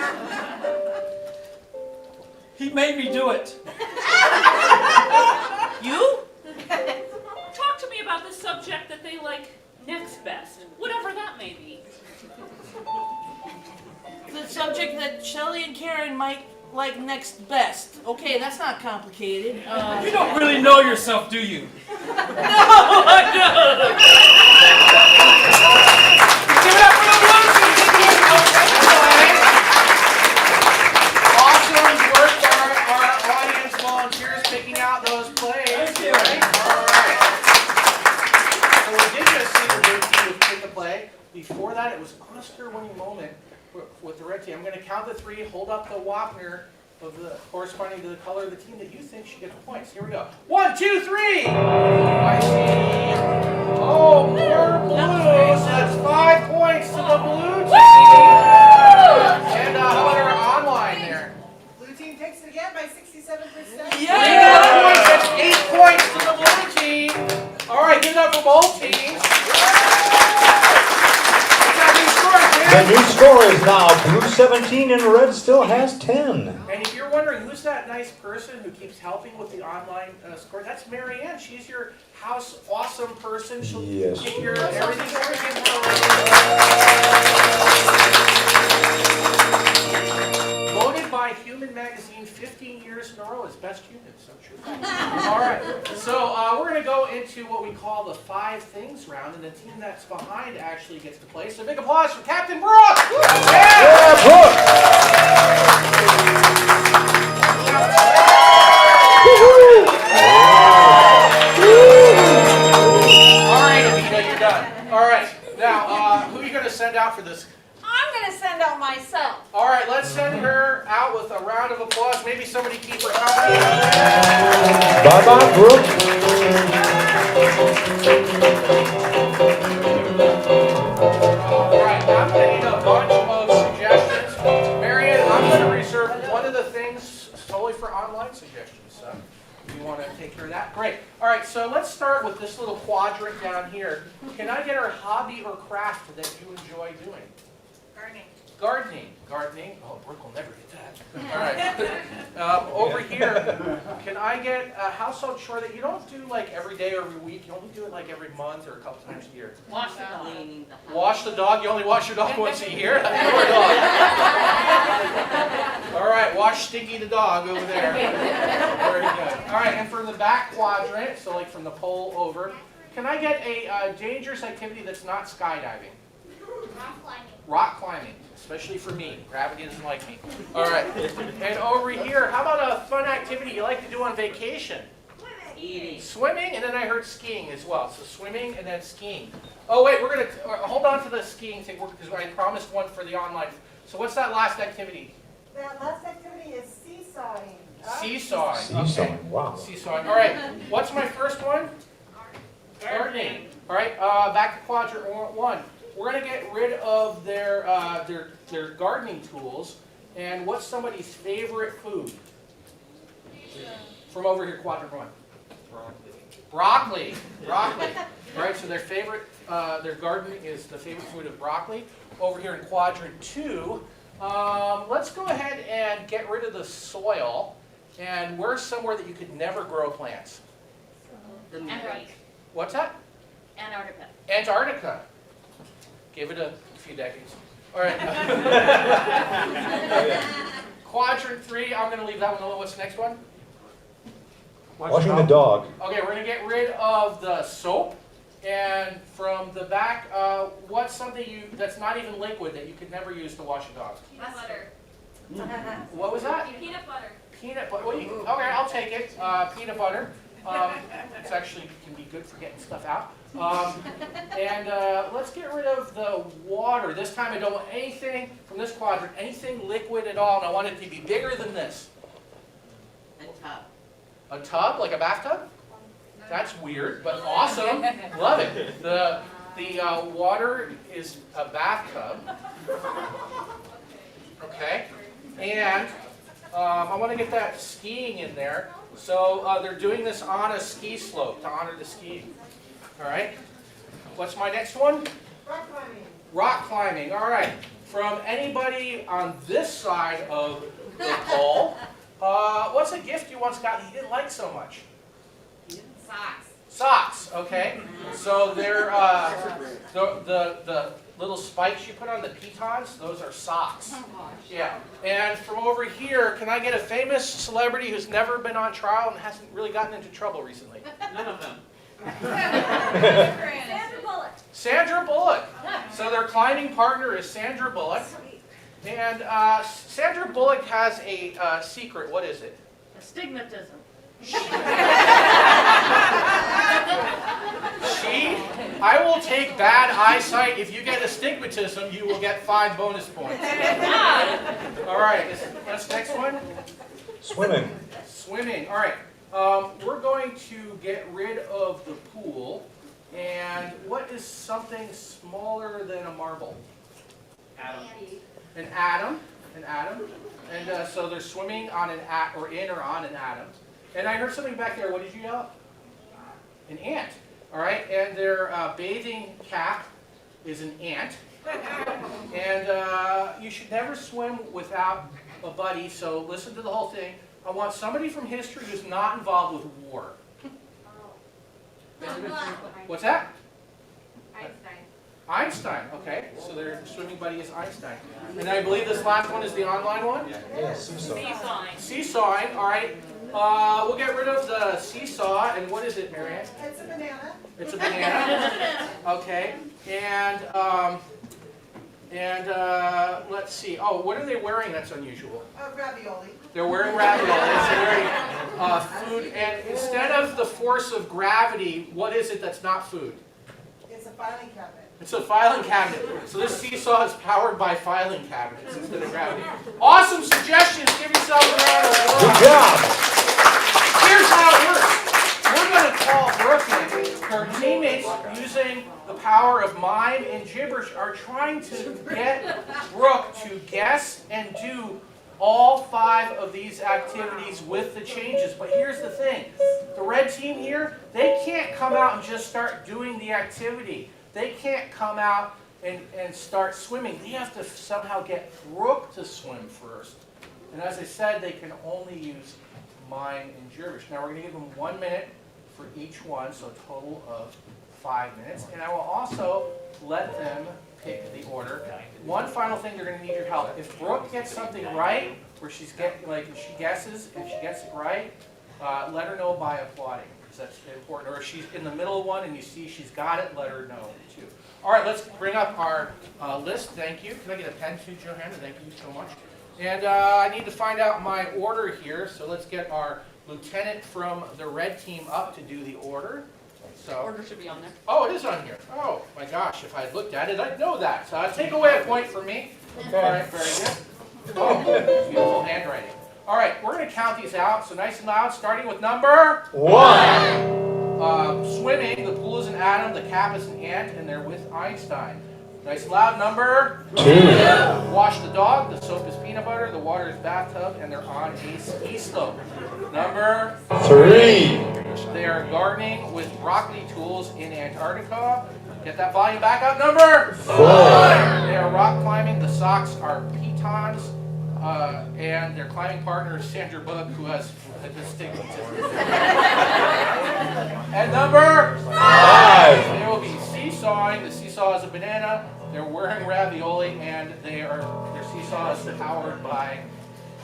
He made me do it. You? Talk to me about the subject that they like next best, whatever that may be. The subject that Shelly and Karen might like next best. Okay, that's not complicated. You don't really know yourself, do you? No, I don't. Give it up for the Blue Team. Awesome work by our audience volunteers picking out those plays. Thank you. Right? All right. So we did just see the Blue Team pick a play. Before that, it was Oscar-winning moment with the Red Team. I'm going to count to 3, hold up the Wapner, of the corresponding to the color of the team that you think should get the points. Here we go. 1, 2, 3. I see. Oh, more blue. So that's 5 points to the blue team. And how about our online there? Blue team takes it again by 67%. Yeah! That's 8 points to the blue team. All right, give it up for both teams. The new score is now blue 17 and red still has 10. And if you're wondering who's that nice person who keeps helping with the online score, that's Marianne. She's your house awesome person. She'll Yes. get your everything. Voted by Human Magazine 15 years in a row as best human. So true. All right. So we're going to go into what we call the 5 things round, and the team that's behind actually gets to play. So big applause for Captain Brooke. Yeah, Brooke. All right, Amita, you're done. All right. Now, who are you going to send out for this? I'm gonna send out myself. All right, let's send her out with a round of applause. Maybe somebody keep her company. Bye-bye, Brooke. All right, I'm going to need a bunch of suggestions. Marianne, I'm going to reserve one of the things solely for online suggestions. So if you want to take care of that, great. All right, so let's start with this little quadrant down here. Can I get her hobby or craft that you enjoy doing? Gardening. Gardening. Oh, Brooke will never get that. All right. Over here, can I get a household chore that you don't do like every day or every week? You only do it like every month or a couple times a year. Wash the dog. Wash the dog. You only wash your dog once a year. That's your dog. All right. Wash Stinky the dog over there. Very good. All right. And from the back quadrant, so like from the pole over, can I get a dangerous activity that's not skydiving? Rock climbing. Rock climbing, especially for me. Gravity doesn't like me. All right. And over here, how about a fun activity you like to do on vacation? Eating. Swimming, and then I heard skiing as well. So swimming and then skiing. Oh wait, we're gonna hold on to the skiing thing because I promised one for the online. So what's that last activity? That last activity is seesawing. Seesawing. Seesawing, wow. Seesawing. All right. What's my first one? Gardening. All right. Back to quadrant 1. We're going to get rid of their gardening tools. And what's somebody's favorite food? From over here, quadrant 1. Broccoli. Broccoli. All right, so their favorite, their gardening is the favorite food of broccoli. Over here in quadrant 2, let's go ahead and get rid of the soil. And where's somewhere that you could never grow plants? Antarctica. What's that? Antarctica. Antarctica. Give it a few decades. All right. Quadrant 3, I'm going to leave that one alone. What's the next one? Washing the dog. Okay, we're going to get rid of the soap. And from the back, what's something that's not even liquid that you could never use to wash a dog? Peanut butter. What was that? Peanut butter. Peanut butter. Well, okay, I'll take it. Peanut butter. It's actually can be good for getting stuff out. And let's get rid of the water. This time I don't want anything from this quadrant, anything liquid at all, and I want it to be bigger than this. A tub. A tub, like a bathtub? That's weird, but awesome. Love it. The water is a bathtub. Okay. And I want to get that skiing in there. So they're doing this on a ski slope to honor the skiing. All right. What's my next one? Rock climbing. Rock climbing. All right. From anybody on this side of the pole, what's a gift you once got that you didn't like so much? Socks. Socks. Okay. So they're the little spikes you put on the pitons. Those are socks. Yeah. And from over here, can I get a famous celebrity who's never been on trial and hasn't really gotten into trouble recently? None of them. Sandra Bullock. Sandra Bullock. So their climbing partner is Sandra Bullock. And Sandra Bullock has a secret. What is it? Astigmatism. I will take bad eyesight. If you get astigmatism, you will get 5 bonus points. All right, what's the next one? Swimming. Swimming. All right. We're going to get rid of the pool. And what is something smaller than a marble? Adam. An atom. An atom. And so they're swimming on an or in or on an atom. And I heard something back there. What did you yell? An ant. All right. And their bathing cap is an ant. And you should never swim without a buddy. So listen to the whole thing. I want somebody from history who's not involved with war. What's that? Einstein, okay. So their swimming buddy is Einstein. And I believe this last one is the online one? Yeah, seesaw. Seesawing. Seesawing, all right. We'll get rid of the seesaw, and what is it, Marianne? It's a banana. It's a banana. Okay. And let's see. Oh, what are they wearing that's unusual? Ravioli. They're wearing ravioli. It's food. And instead of the force of gravity, what is it that's not food? It's a filing cabinet. It's a filing cabinet. So this seesaw is powered by filing cabinets instead of gravity. Awesome suggestions. Give yourself a round of applause. Good job. Here's how it works. We're going to call Brooke in. Her teammates, using the power of mime and gibberish, are trying to get Brooke to guess and do all 5 of these activities with the changes. But here's the thing. The red team here, they can't come out and just start doing the activity. They can't come out and start swimming. They have to somehow get Brooke to swim first. And as I said, they can only use mime and gibberish. Now we're going to give them 1 minute for each one, so a total of 5 minutes. And I will also let them pick the order. One final thing, they're going to need your help. If Brooke gets something right, where she's if she guesses and she gets it right, let her know by applauding, because that's important. Or if she's in the middle of one and you see she's got it, let her know too. All right, let's bring up our list. Thank you. Can I get a pen too, Johanna? Thank you so much. And I need to find out my order here, so let's get our lieutenant from the red team up to do the order. So, Order should be on there. oh, it is on here. Oh my gosh, if I had looked at it, I'd know that. So take away a point from me. Okay. All right, very good. Oh, beautiful handwriting. All right, we're going to count these out, so nice and loud, starting with number 1. Swimming, the pool is an atom, the cap is an ant, and they're with Einstein. Nice and loud, number 2. Wash the dog, the soap is peanut butter, the water is bathtub, and they're on a ski slope. Number 3. They are gardening with broccoli tools in Antarctica. Get that volume back up. Number 4. They are rock climbing. The socks are pitons. And their climbing partner is Sandra Bug, who has astigmatism. And number 5. They will be seesawing. The seesaw is a banana. They're wearing ravioli, and their seesaw is powered by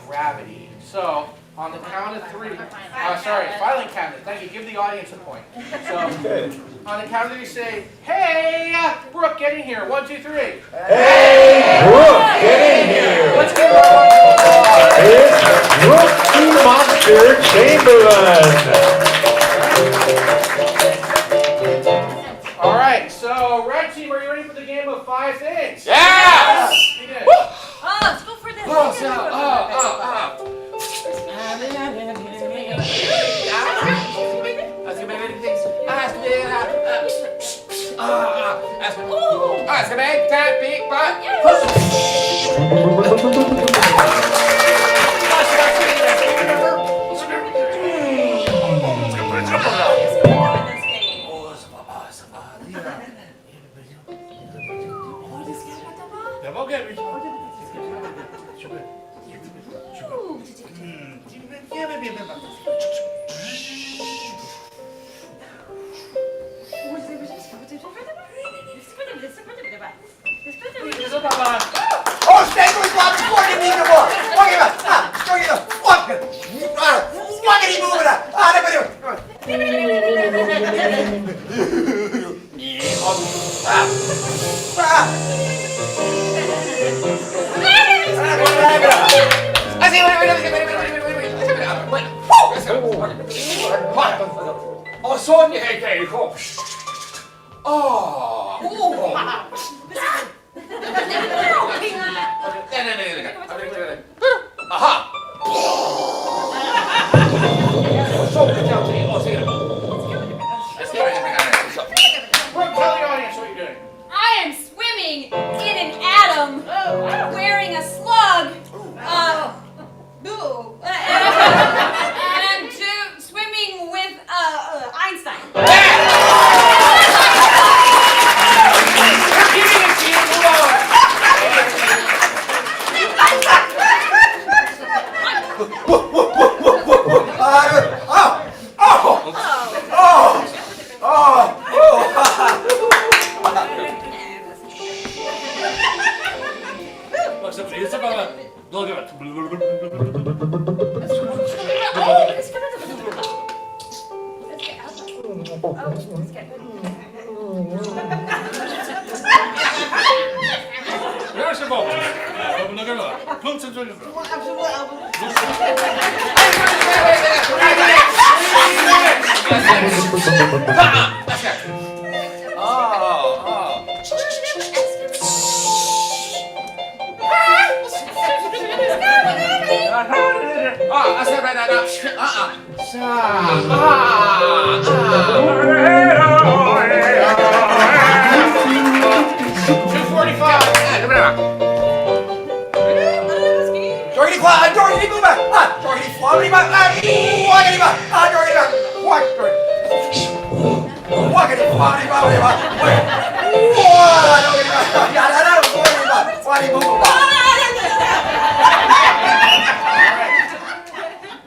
gravity. So, on the count of 3, filing cabinet. Thank you. Give the audience a point. So, on the count of 3, say, "Hey, Brooke, get in here." 1, 2, 3. Hey, Brooke, get in here. Let's give her a round of applause. It's Brooke Monster Chamberlain. All right. So, red team, are you ready for the game of 5 things? Yes! We did. Oh, let's go for this. Oh, Stanley Block, fucking need the ball. Fucking move it up. Oh, Sonia, hey, kom. Oh. Nee. Aha. Brooke, tell the audience what you're doing. I am swimming in an atom, wearing a slug, and swimming with Einstein. We're giving it to you. Move on.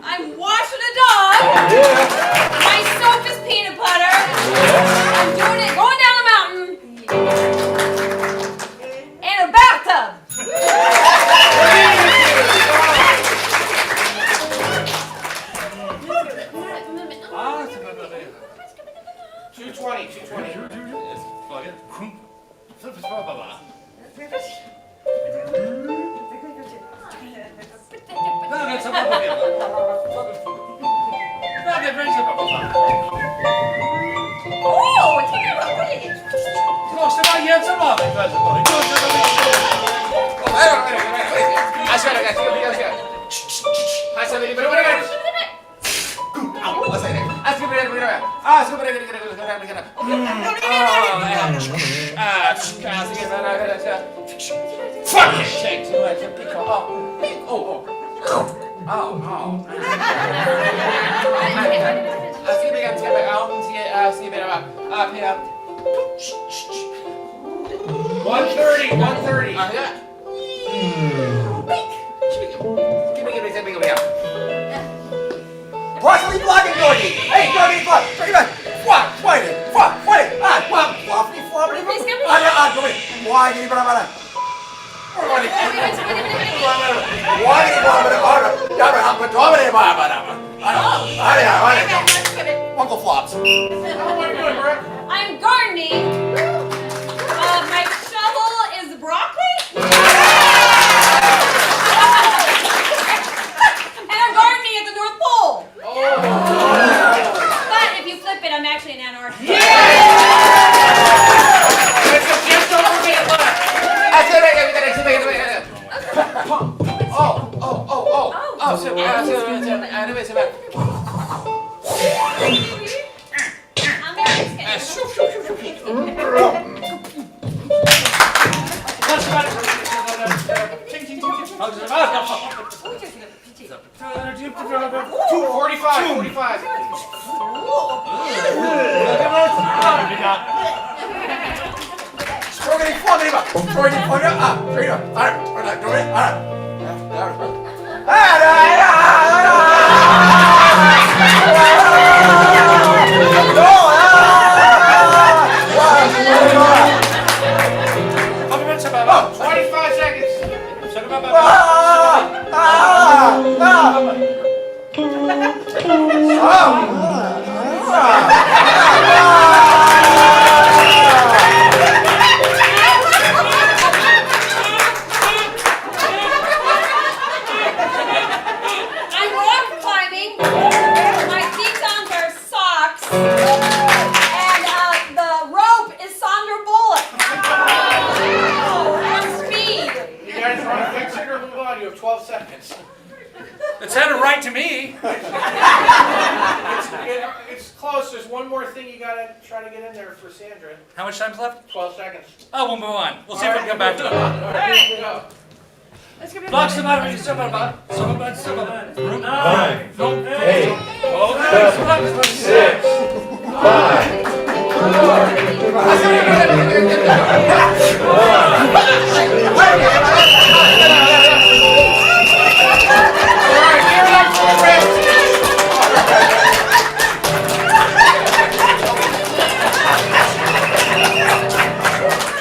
I'm washing a dog. My soap is peanut butter. I'm doing it going down a mountain in a bathtub. 25 seconds. It's close. There's one more thing you gotta try to get in there for Sandra. How much time's left? 12 seconds. Oh, we'll move on. We'll see if we can come back to it. All right, here we go. Let's give it Box them out of you, some about. 9, 8, 7, 6, 5,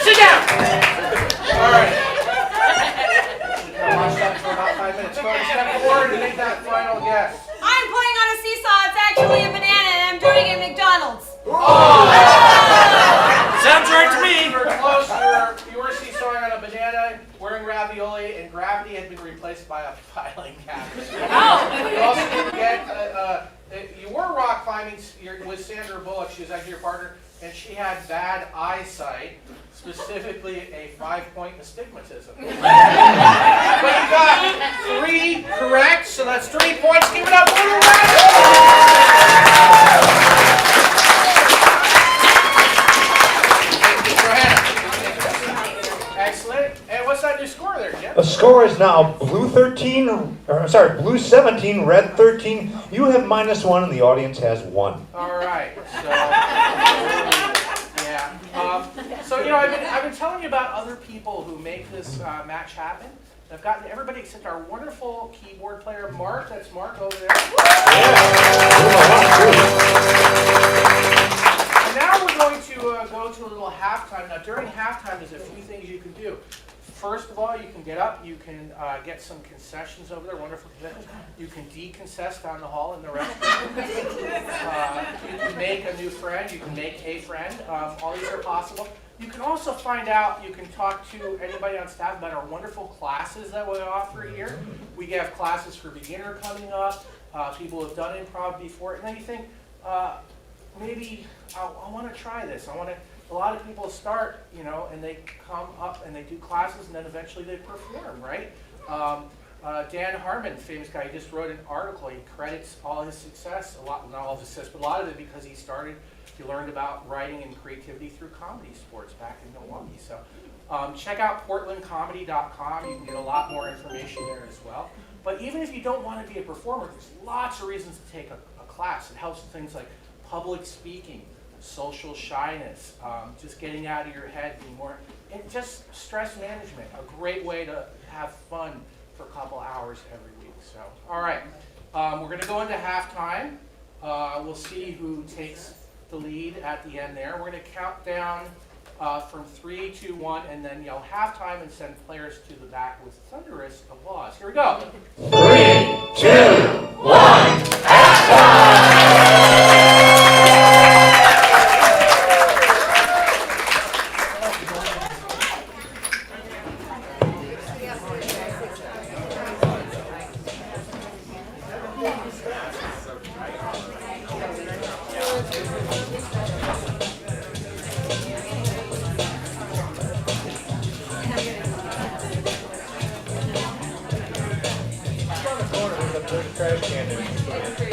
Sit down! All right. Watch that for about 5 minutes. Go and step forward and make that final guess. I'm playing on a seesaw. It's actually a banana, and I'm doing it at McDonald's. Sounds right to me. You were close. You were seesawing on a banana, wearing ravioli, and gravity had been replaced by a filing cabinet. You also didn't get. You were rock climbing with Sandra Bullock. She was actually your partner, and she had bad eyesight, specifically a 5-point astigmatism. But you got 3 correct, so that's 3 points. Give it up for the Excellent. And what's that new score there, Jim? The score is now blue 17, red 13. You have -1 and the audience has 1. All right. So, yeah. So you know, I've been telling you about other people who make this match happen. I've gotten everybody except our wonderful keyboard player, Mark. That's Mark over there. And now we're going to go to a little halftime. Now, during halftime, there's a few things you can do. First of all, you can get up, you can get some concessions over there, wonderful concessions. You can deconcess down the hall in the restroom. You can make a new friend, you can make a friend. All these are possible. You can also find out, you can talk to anybody on staff about our wonderful classes that we offer here. We have classes for beginner coming up, people who have done improv before, and then you think, maybe I want to try this. A lot of people start, you know, and they come up and they do classes and then eventually they perform, right? Dan Harmon, famous guy, he just wrote an article. He credits all his success, not all of his success, but a lot of it because he learned about writing and creativity through ComedySportz back in Milwaukee. So check out portlandcomedy.com. You can get a lot more information there as well. But even if you don't want to be a performer, there's lots of reasons to take a class. It helps with things like public speaking, social shyness, just getting out of your head, being more, and just stress management, a great way to have fun for a couple hours every week. So, all right, we're going to go into halftime. We'll see who takes the lead at the end there. We're going to count down from 3, 2, 1, and then yell halftime and send players to the back with thunderous applause. Here we go. 3, 2, 1, halftime! There is nothing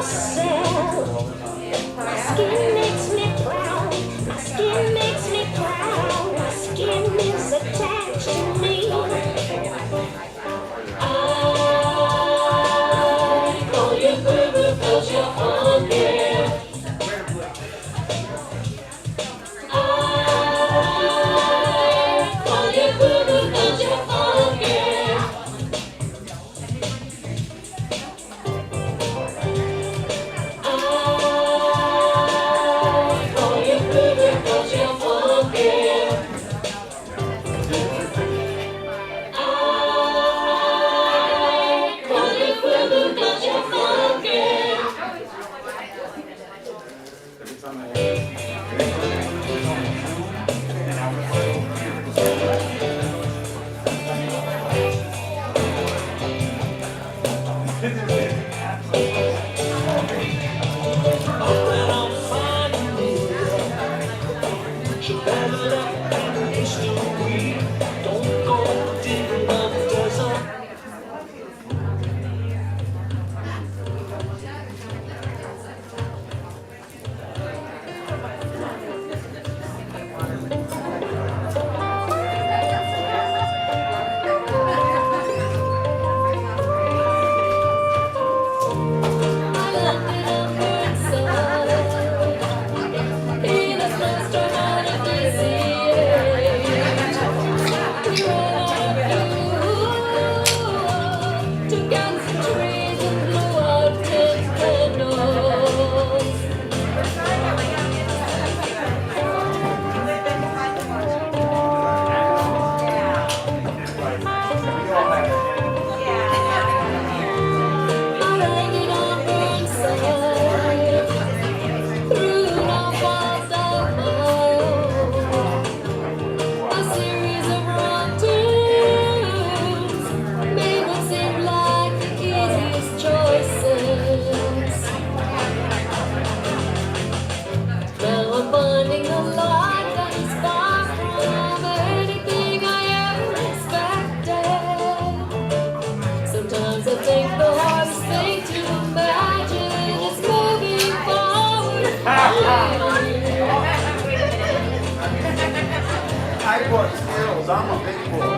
myself. My skin makes me proud. My skin makes me proud. My skin is attached to me. I call you boo-boo 'cause you're funky. I call you boo-boo 'cause you're funky. I bought squirrels. I'm a big boy.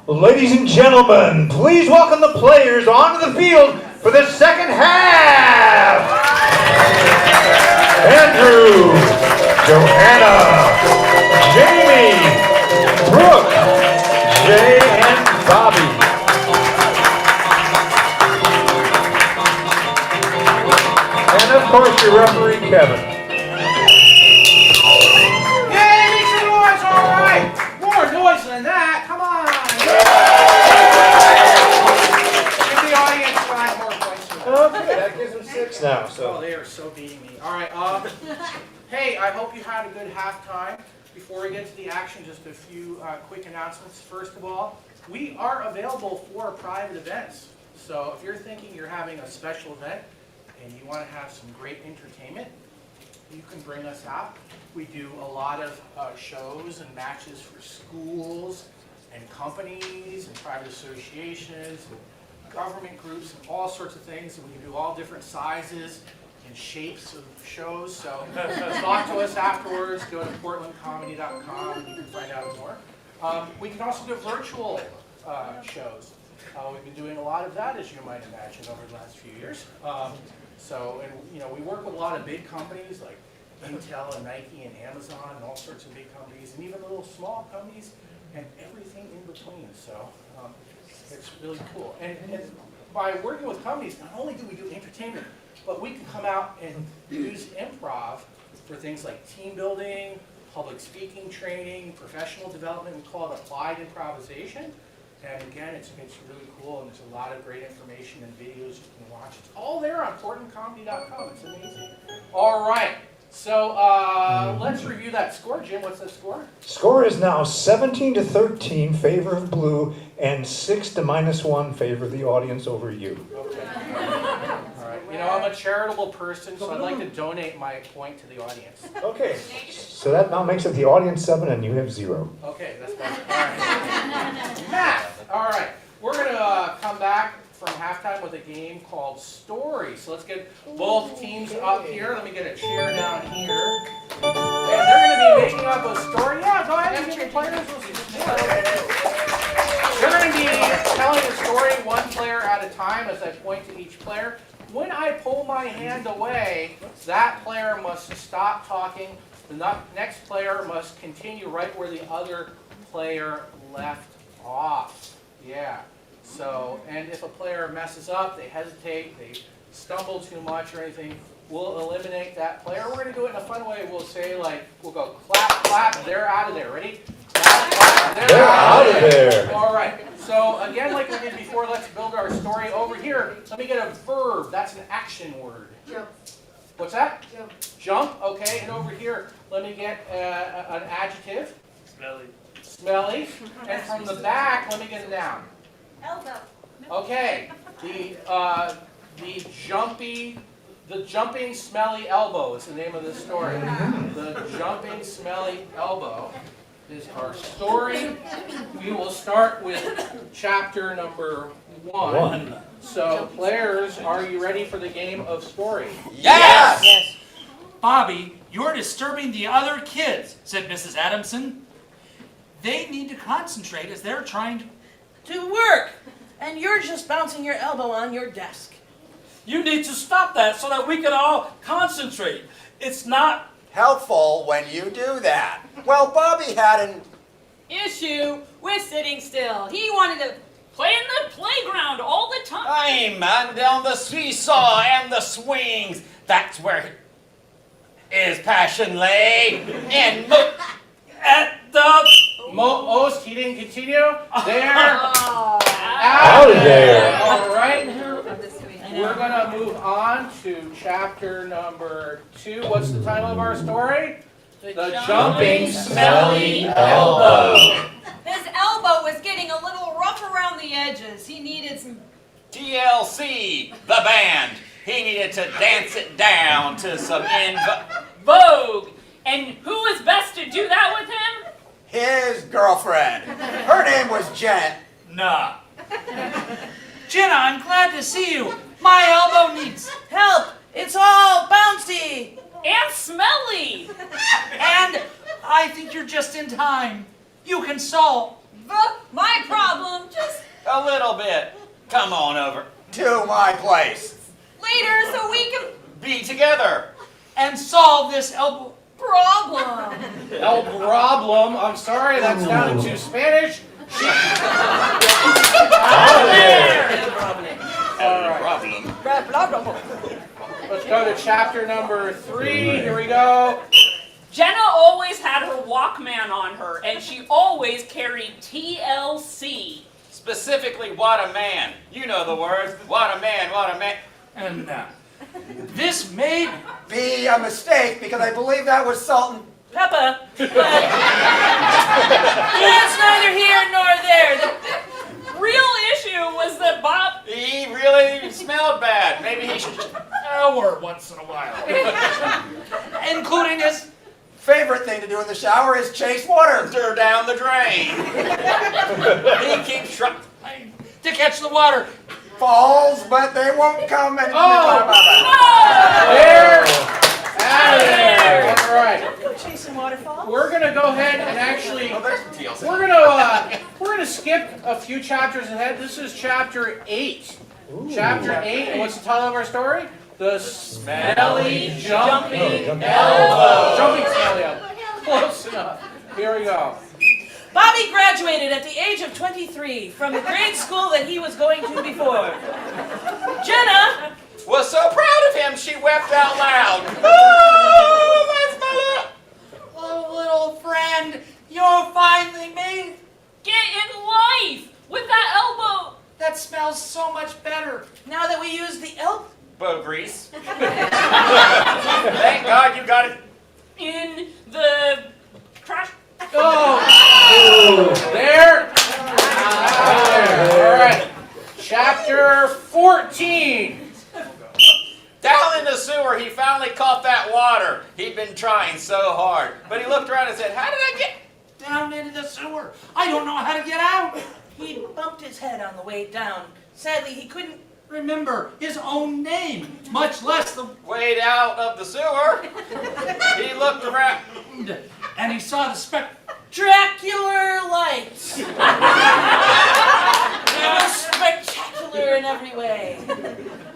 Ladies and gentlemen, please welcome the players onto the field for the second half. Andrew, Joanna, Jamie, Brooke, Jay, and Bobby. And of course, your referee, Kevin. Yay, make some noise, all right. More noise than that, come on. Give the audience 5 more points. Okay, that gives them 6 now. Oh, So. they are so beating me. All right, hey, I hope you had a good halftime. Before we get to the action, just a few quick announcements. First of all, we are available for private events. So if you're thinking you're having a special event and you want to have some great entertainment, you can bring us out. We do a lot of shows and matches for schools and companies and private associations, and government groups, and all sorts of things. And we do all different sizes and shapes of shows. So talk to us afterwards. Go to portlandcomedy.com and you can find out more. We can also do virtual shows. We've been doing a lot of that, as you might imagine, over the last few years. We work with a lot of big companies like Intel and Nike and Amazon and all sorts of big companies, and even little small companies and everything in between. So it's really cool. And by working with companies, not only do we do entertainment, but we can come out and use improv for things like team building, public speaking training, professional development. We call it applied improvisation. And again, it's really cool, and there's a lot of great information and videos you can watch. It's all there on portlandcomedy.com. It's amazing. All right. So let's review that score. Jim, what's the score? Score is now 17-13 favor of blue and 6-1 favor of the audience over you. Okay. All right. I'm a charitable person, so I'd like to donate my point to the audience. Okay. So that now makes it the audience 7 and you have 0. Okay, that's better. All right. Math. All right. We're going to come back from halftime with a game called Story. So let's get both teams up here. Let me get a chair down here. And they're going to be making up a story. Yeah, go ahead and get your players. They're going to be telling a story one player at a time as I point to each player. When I pull my hand away, that player must stop talking. The next player must continue right where the other player left off. Yeah. So, and if a player messes up, they hesitate, they stumble too much or anything, we'll eliminate that player. We're going to do it in a fun way. We'll say, we'll go clap, clap, they're out of there. Ready? Clap, clap, they're out of there. All right. So, again, like we did before, let's build our story. Over here, let me get a verb. That's an action word. Jump. What's that? Jump. Jump, okay. And over here, let me get an adjective. Smelly. Smelly. And from the back, let me get a noun. Elbow. Okay, the jumping smelly elbow is the name of the story. The jumping smelly elbow is our story. We will start with chapter number 1. So, players, are you ready for the game of story? Yes! Yes. Bobby, you're disturbing the other kids, said Mrs. Adamson. They need to concentrate as they're trying To work. And you're just bouncing your elbow on your desk. You need to stop that so that we can all concentrate. It's not Helpful when you do that. Well, Bobby had an Issue with sitting still. He wanted to Play in the playground all the time. Aye, man, down the seesaw and the swings. That's where is passionately in At the Most, he didn't continue. There. Out of there. All right. We're gonna move on to chapter number 2. What's the title of our story? The Jumping Smelly Elbow. His elbow was getting a little rough around the edges. He needed some. TLC, the band. He needed to dance it down to some Vogue. And who is best to do that with him? His girlfriend. Her name was Jen. Nah. Jenna, I'm glad to see you. My elbow needs Help! It's all bouncy! And Smelly. and I think you're just in time. You can solve My problem. Just a little bit. Come on over. To my place. later so we can. Be together. and solve this elbow Problem. El problem. I'm sorry, that's down into Spanish. Out of there. Problem. Let's go to chapter number 3. Here we go. Jenna always had her Walkman on her, and she always carried TLC. Specifically, what a man. You know the words. What a man, what a man. and this may Be a mistake because I believe that was salt and Peppa, but that's neither here nor there. The Real issue was that Bob. He really smelled bad. Maybe he should shower once in a while, including his favorite thing to do in the shower is chase water. stir down the drain. He keeps to catch the water. Falls, but they won't come and There. Out of there. All right. chasing waterfall. We're gonna go ahead and actually. Oh, there's some TLC. We're gonna skip a few chapters ahead. This is chapter 8. Chapter 8. And what's the title of our story? The Smelly Jumping Elbow. Jumping Smelly Elbow. Close enough. Here we go. Bobby graduated at the age of 23 from the grade school that he was going to before. Jenna Was so proud of him, she wept out loud. Oh, that's my love. Oh, little friend, you're finally made. Get in life with that elbow. That smells so much better. now that we use the elbow. Bow grease. Thank God you got it. In the trash. Oh. There. All right. Chapter 14. Down in the sewer, he finally caught that water. He'd been trying so hard. But he looked around and said, how did I get... Down into the sewer. I don't know how to get out. He bumped his head on the way down. Sadly, he couldn't. Remember his own name, much less the Wade out of the sewer. He looked around. and he saw the Dracula lights. It was spectacular in every way.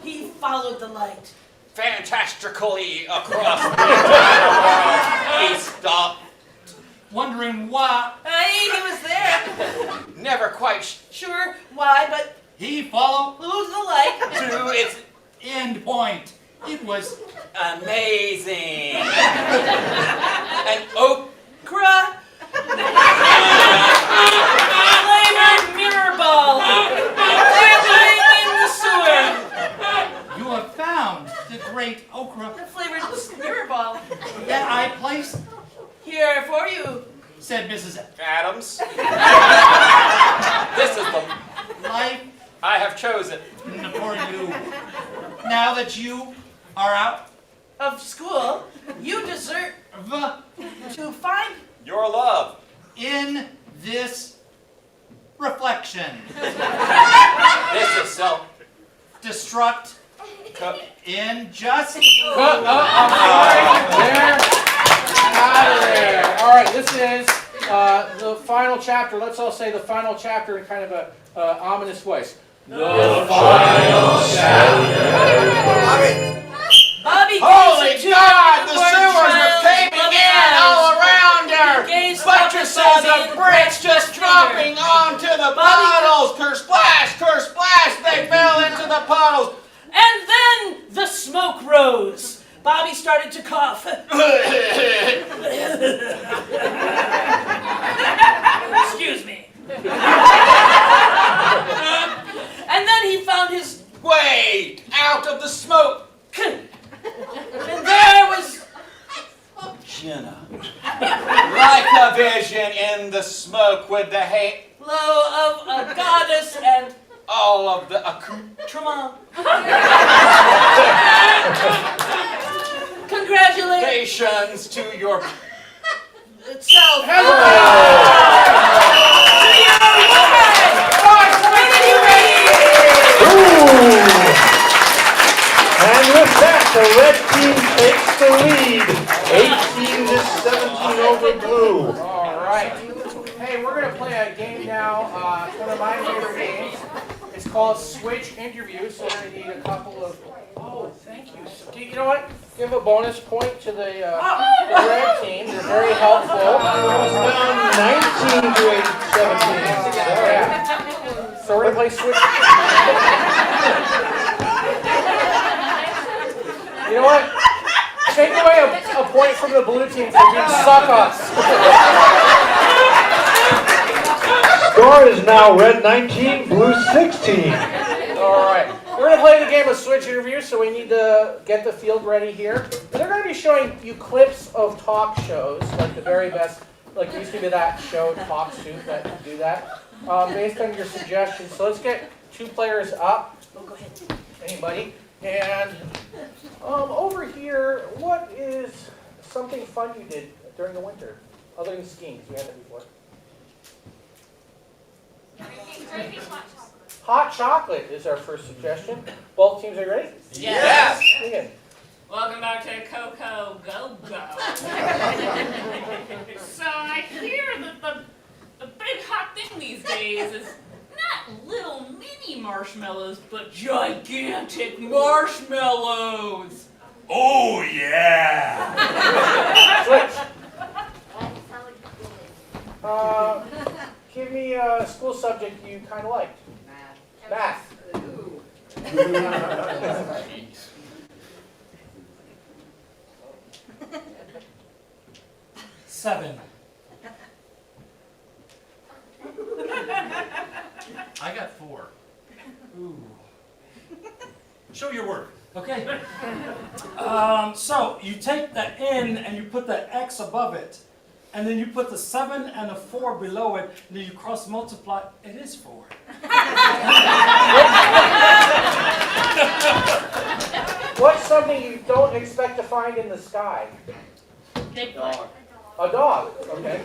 He followed the light. Fantastically across the entire world. He stopped. wondering why He was there. Never quite Sure, why, but he followed who's the light? to its end point. It was amazing. An oak. Crap. Flavored mirror ball. Dancing in the sewer. you have found the great okra The flavored mirror ball. that I placed, Here for you. said Mrs. Adams. This is the Life I have chosen. for you. Now that you are out Of school, you deserve to find. Your love. in this reflection, This is self. destruct in just I'm sorry. There. Out of there. All right. This is the final chapter. Let's all say the final chapter in kind of a ominous voice. The final chapter. Bobby Holy gazed into God, the Lord sewers were Child's caving loving in eyes. all around her. Gazed up Buttresses at Bobby of and bricks pressed just his dropping finger. onto the puddles. Kersplash, they fell into the puddles. And then the smoke rose. Bobby started to cough. Excuse me. And then he found his Wait! Out of the smoke! and there was Jenna. Like a vision in the smoke with the halo of a goddess and all of the accoutrement. Congratulations To your itself. And with that, the red team takes the lead, 18-17 over blue. All right. Hey, we're going to play a game now. It's one of my favorite games. It's called Switch Interview. So we're going to need a couple of. Oh, thank you. So, you know what? Give a bonus point to the red team. They're very helpful. It's down 19-17. Yeah. So we're going to play Switch. You know what? Take away a point from the blue team for being suck-ups. Score is now red 19, blue 16. All right. We're going to play the game of Switch Interview, so we need to get the field ready here. They're going to be showing you clips of talk shows, like the very best, like there used to be that show, Talk Soup, that do that, based on your suggestions. So let's get two players up. Oh, go ahead. Anybody? And over here, what is something fun you did during the winter, other than skiing, because we had that before? Drinking hot chocolate. Hot chocolate is our first suggestion. Both teams, are you ready? Yes. Begin. Welcome back to Coco Go Go. So I hear that the big hot thing these days is not little mini marshmallows, but gigantic marshmallows. Oh, yeah. Switch. Give me a school subject you kind of liked. Math. Seven. I got 4. Ooh. Show your work. Okay. So you take the N and you put the X above it. And then you put the 7 and the 4 below it, and then you cross multiply, it is 4. What's something you don't expect to find in the sky? Dog. A dog, okay.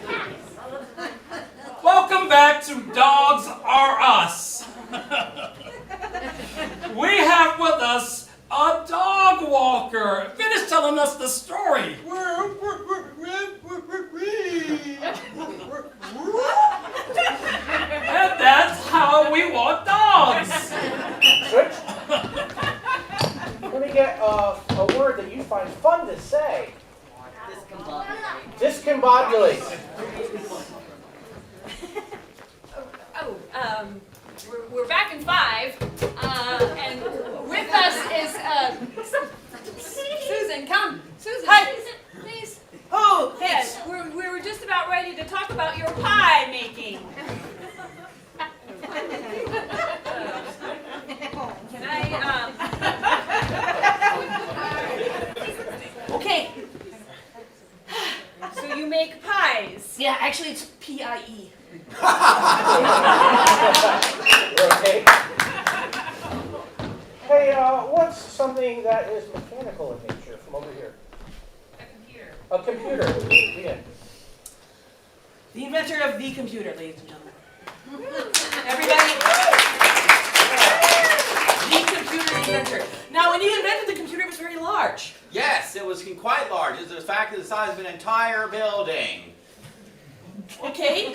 Welcome back to Dogs Are Us. We have with us a dog walker. Finish telling us the story. And that's how we want dogs. Switch. Let me get a word that you find fun to say. Discombobulate. We're back in 5, and with us is Susan. Come, Susan. Hi. Susan, please. Oh, Yes, we were just about ready to talk about your pie making. Can I? Okay. So you make pies? Yeah, actually it's P-I-E. Okay. Hey, what's something that is mechanical in nature from over here? A computer. Begin. The inventor of the computer, ladies and gentlemen. Everybody. The computer inventor. Now, when you invented the computer, it was very large. Yes, it was quite large. It was the fact of the size of an entire building. Okay.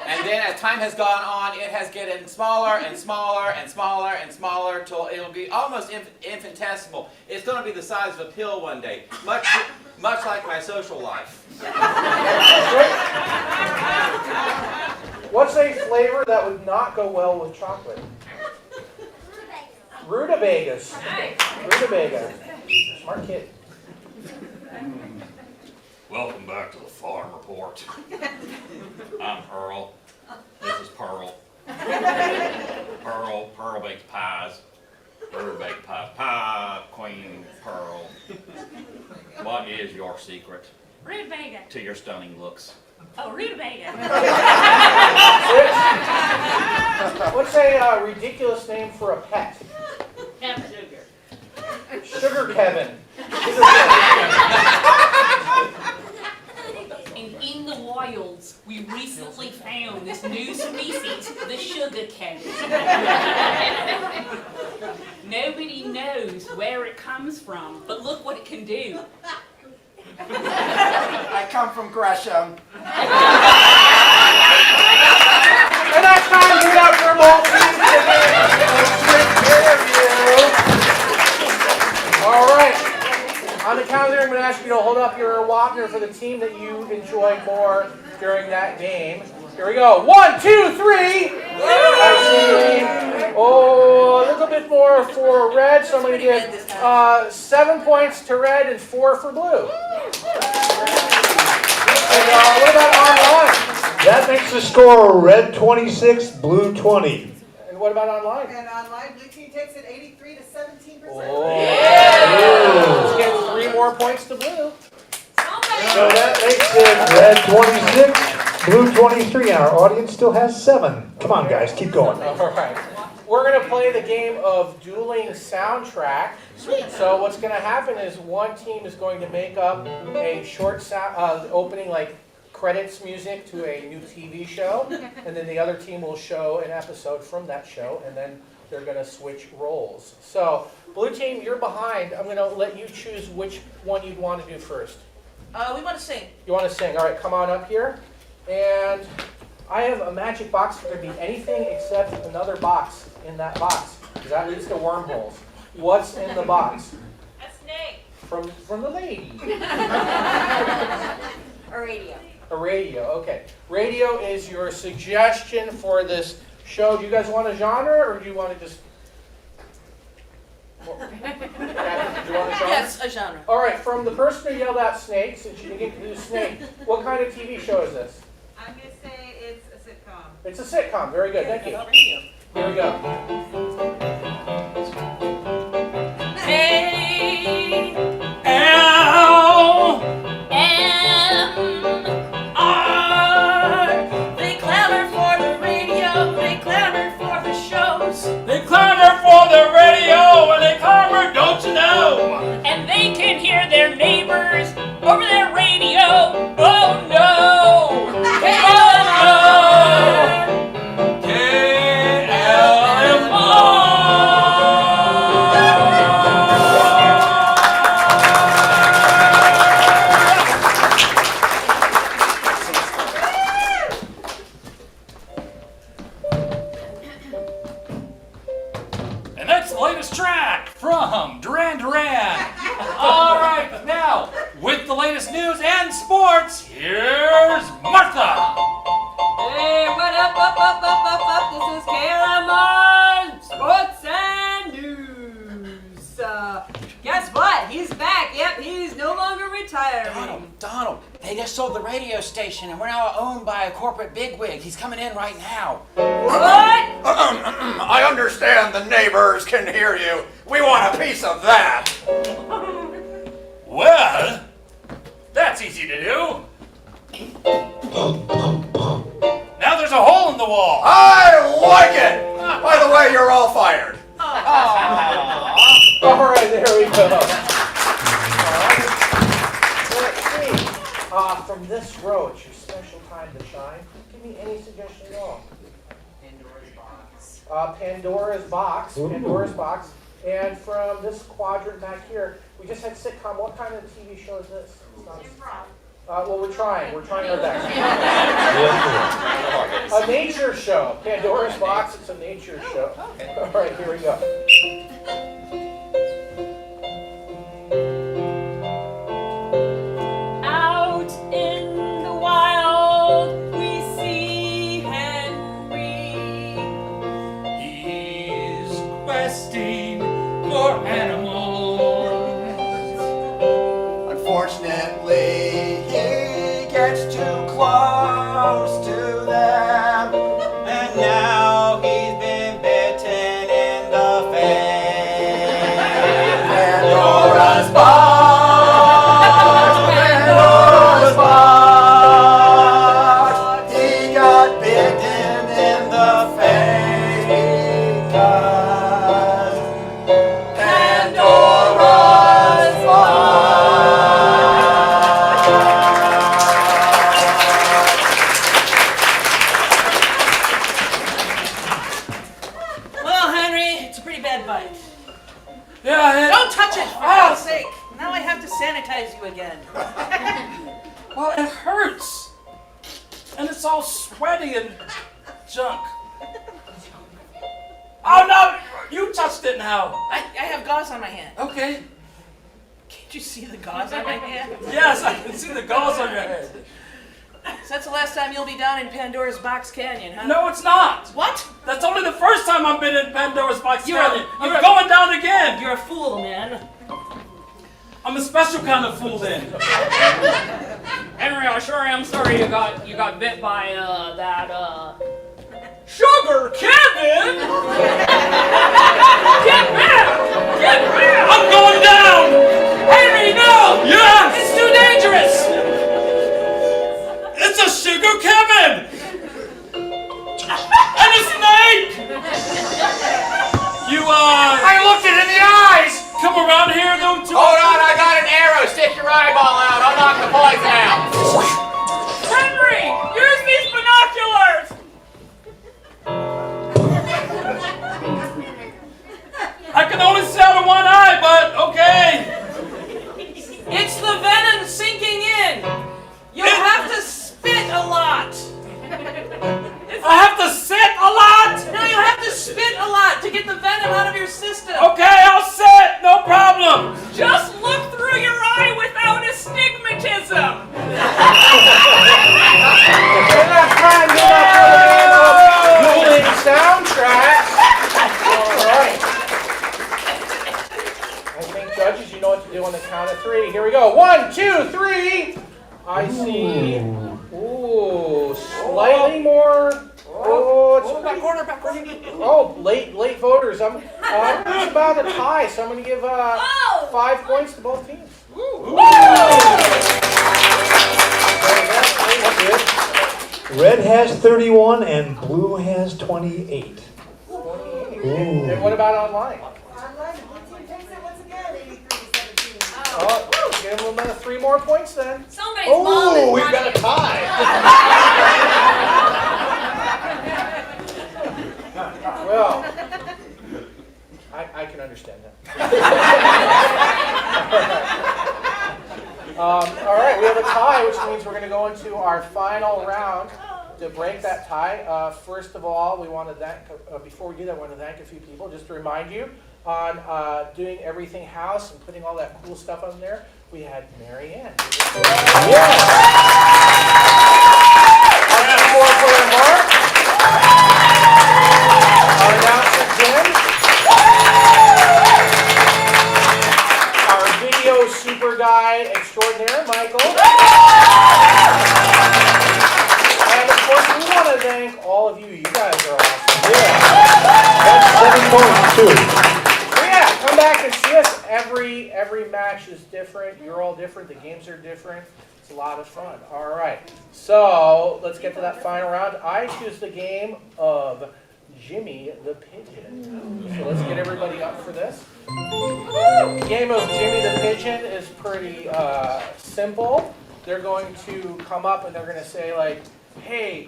And then as time has gone on, it has gotten smaller and smaller and smaller and smaller till it'll be almost infinitesimal. It's going to be the size of a pill one day, much like my social life. What's a flavor that would not go well with chocolate? Rutabagas. Nice. Rutabaga. Smart kid. Welcome back to the Farm Report. I'm Earl. This is Pearl. Pearl bakes pies. Bird baked pies. Pie Queen Pearl. What is your secret Rutabaga. to your stunning looks? Oh, rutabaga. What's a ridiculous name for a pet? Have sugar. Sugar Kevin. And in the wilds, we recently found this new species, the sugar kevin. Nobody knows where it comes from, but look what it can do. I come from Gresham. And that's time to get up for both teams today. All right. On the count of three, I'm going to ask you to hold up your Wagner for the team that you enjoyed more during that game. Here we go. 1, 2, 3. I see. Oh, a little bit more for red, so I'm going to give 7 points to red and 4 for blue. And what about online? That makes the score red 26, blue 20. And what about online? And online, blue team takes it 83 to 17%. Oh. Yeah. Let's get 3 more points to blue. So that makes it red 26, blue 23, and our audience still has 7. Come on, guys, keep going. All right. We're going to play the game of dueling soundtrack. So what's going to happen is one team is going to make up a short sound, opening like credits music to a new TV show, and then the other team will show an episode from that show, and then they're going to switch roles. So blue team, you're behind. I'm going to let you choose which one you'd want to do first. We want to sing. You want to sing? All right, come on up here. And I have a magic box that could be anything except another box in that box, because that leads to wormholes. What's in the box? A snake. From the lady. A radio. A radio, okay. Radio is your suggestion for this show. Do you guys want a genre, or do you want to just... Do you want a genre? Yes, a genre. All right, from the person who yelled out snake, since you didn't get to do snake, what kind of TV show is this? I'm going to say it's a sitcom. It's a sitcom. Very good. Thank you. Here we go. They clamor for the radio, they clamor for the shows. They clamor for the radio and they clamor, don't you know? And they can hear their neighbors over their radio. Oh no! Oh no! And that's the latest track from Duran Duran. All right, now, with the latest news and sports, here's Martha. Hey, what up? This is KLMR Sports and News. Guess what? He's back. Yep, he's no longer retiring. Donald, they just sold the radio station and we're now owned by a corporate bigwig. He's coming in right now. What? I understand the neighbors can hear you. We want a piece of that. Well, that's easy to do. Now there's a hole in the wall. I like it. By the way, you're all fired. All right, there we go. Let's see. From this row, it's your special time to shine. Give me any suggestion at all. Pandora's box. Pandora's box. And from this quadrant back here, we just had sitcom. What kind of TV show is this? Improv. Well, we're trying our best. A nature show. Pandora's box, it's a nature show. All right, here we go. Out in the wild, we see Henry. He's questing for animals. Unfortunately, he gets too close to them, and now he's been bitten in the face. Pandora's box, Pandora's box. He got bitten in the face because Pandora's box. Well, Henry, it's a pretty bad bite. Yeah, Don't touch it, for God's sake. Now I have to sanitize you again. well, it hurts. And it's all sweaty and junk. Oh, no, you touched it now. I have gauze on my hand. Okay. Can't you see the gauze on my hand? Yes, I can see the gauze on your head. So that's the last time you'll be down in Pandora's Box Canyon, huh? No, it's not. What? That's only the first time I've been in Pandora's Box You're Canyon. a- I'm going down again. You're a fool, man. I'm a special kind of fool then. Henry, I sure am sorry you got bit by that Sugar Kevin! Get back! Get back! I'm going down! Henry, no! Yes! It's too dangerous! It's a Sugar Kevin! And a snake! You, I looked it in the eyes! come around here, don't you? Hold on, I got an arrow. Stick your eyeball out. I'll knock the poison out. Henry, use these binoculars! I can only see out of one eye, but okay. It's the venom sinking in. You'll have to spit a lot. I have to sit a lot? No, you have to spit a lot to get the venom out of your system. Okay, I'll sit, no problem. Just look through your eye without astigmatism! Enough time, dueling soundtracks. All right. I think, judges, you know what to do on the count of three. Here we go. 1, 2, 3. I see. Ooh, slightly more. Oh, it's pretty, oh, late voters. It's about a tie, so I'm going to give 5 points to both teams. Red has 31 and blue has 28. And what about online? Online, the blue team takes it once again, 83-17. Oh, give them another 3 more points then. Somebody's mom is we've got a watching. tie. Well, I can understand that. All right, we have a tie, which means we're going to go into our final round to break that tie. First of all, we want to thank, before we do that, we want to thank a few people. Just to remind you, on doing everything house and putting all that cool stuff on there, we had Mary Ann. Yes. Our keyboard player Mark. Our announcer Jim. Our video super guy extraordinaire Michael. And of course we want to thank all of you. You guys are awesome. Yeah. That's 7 points too. So yeah, come back and see us. Every match is different. You're all different. The games are different. It's a lot of fun. All right. So let's get to that final round. I choose the game of Jimmy the Pigeon. So let's get everybody up for this. The game of Jimmy the Pigeon is pretty simple. They're going to come up and they're going to say like, hey,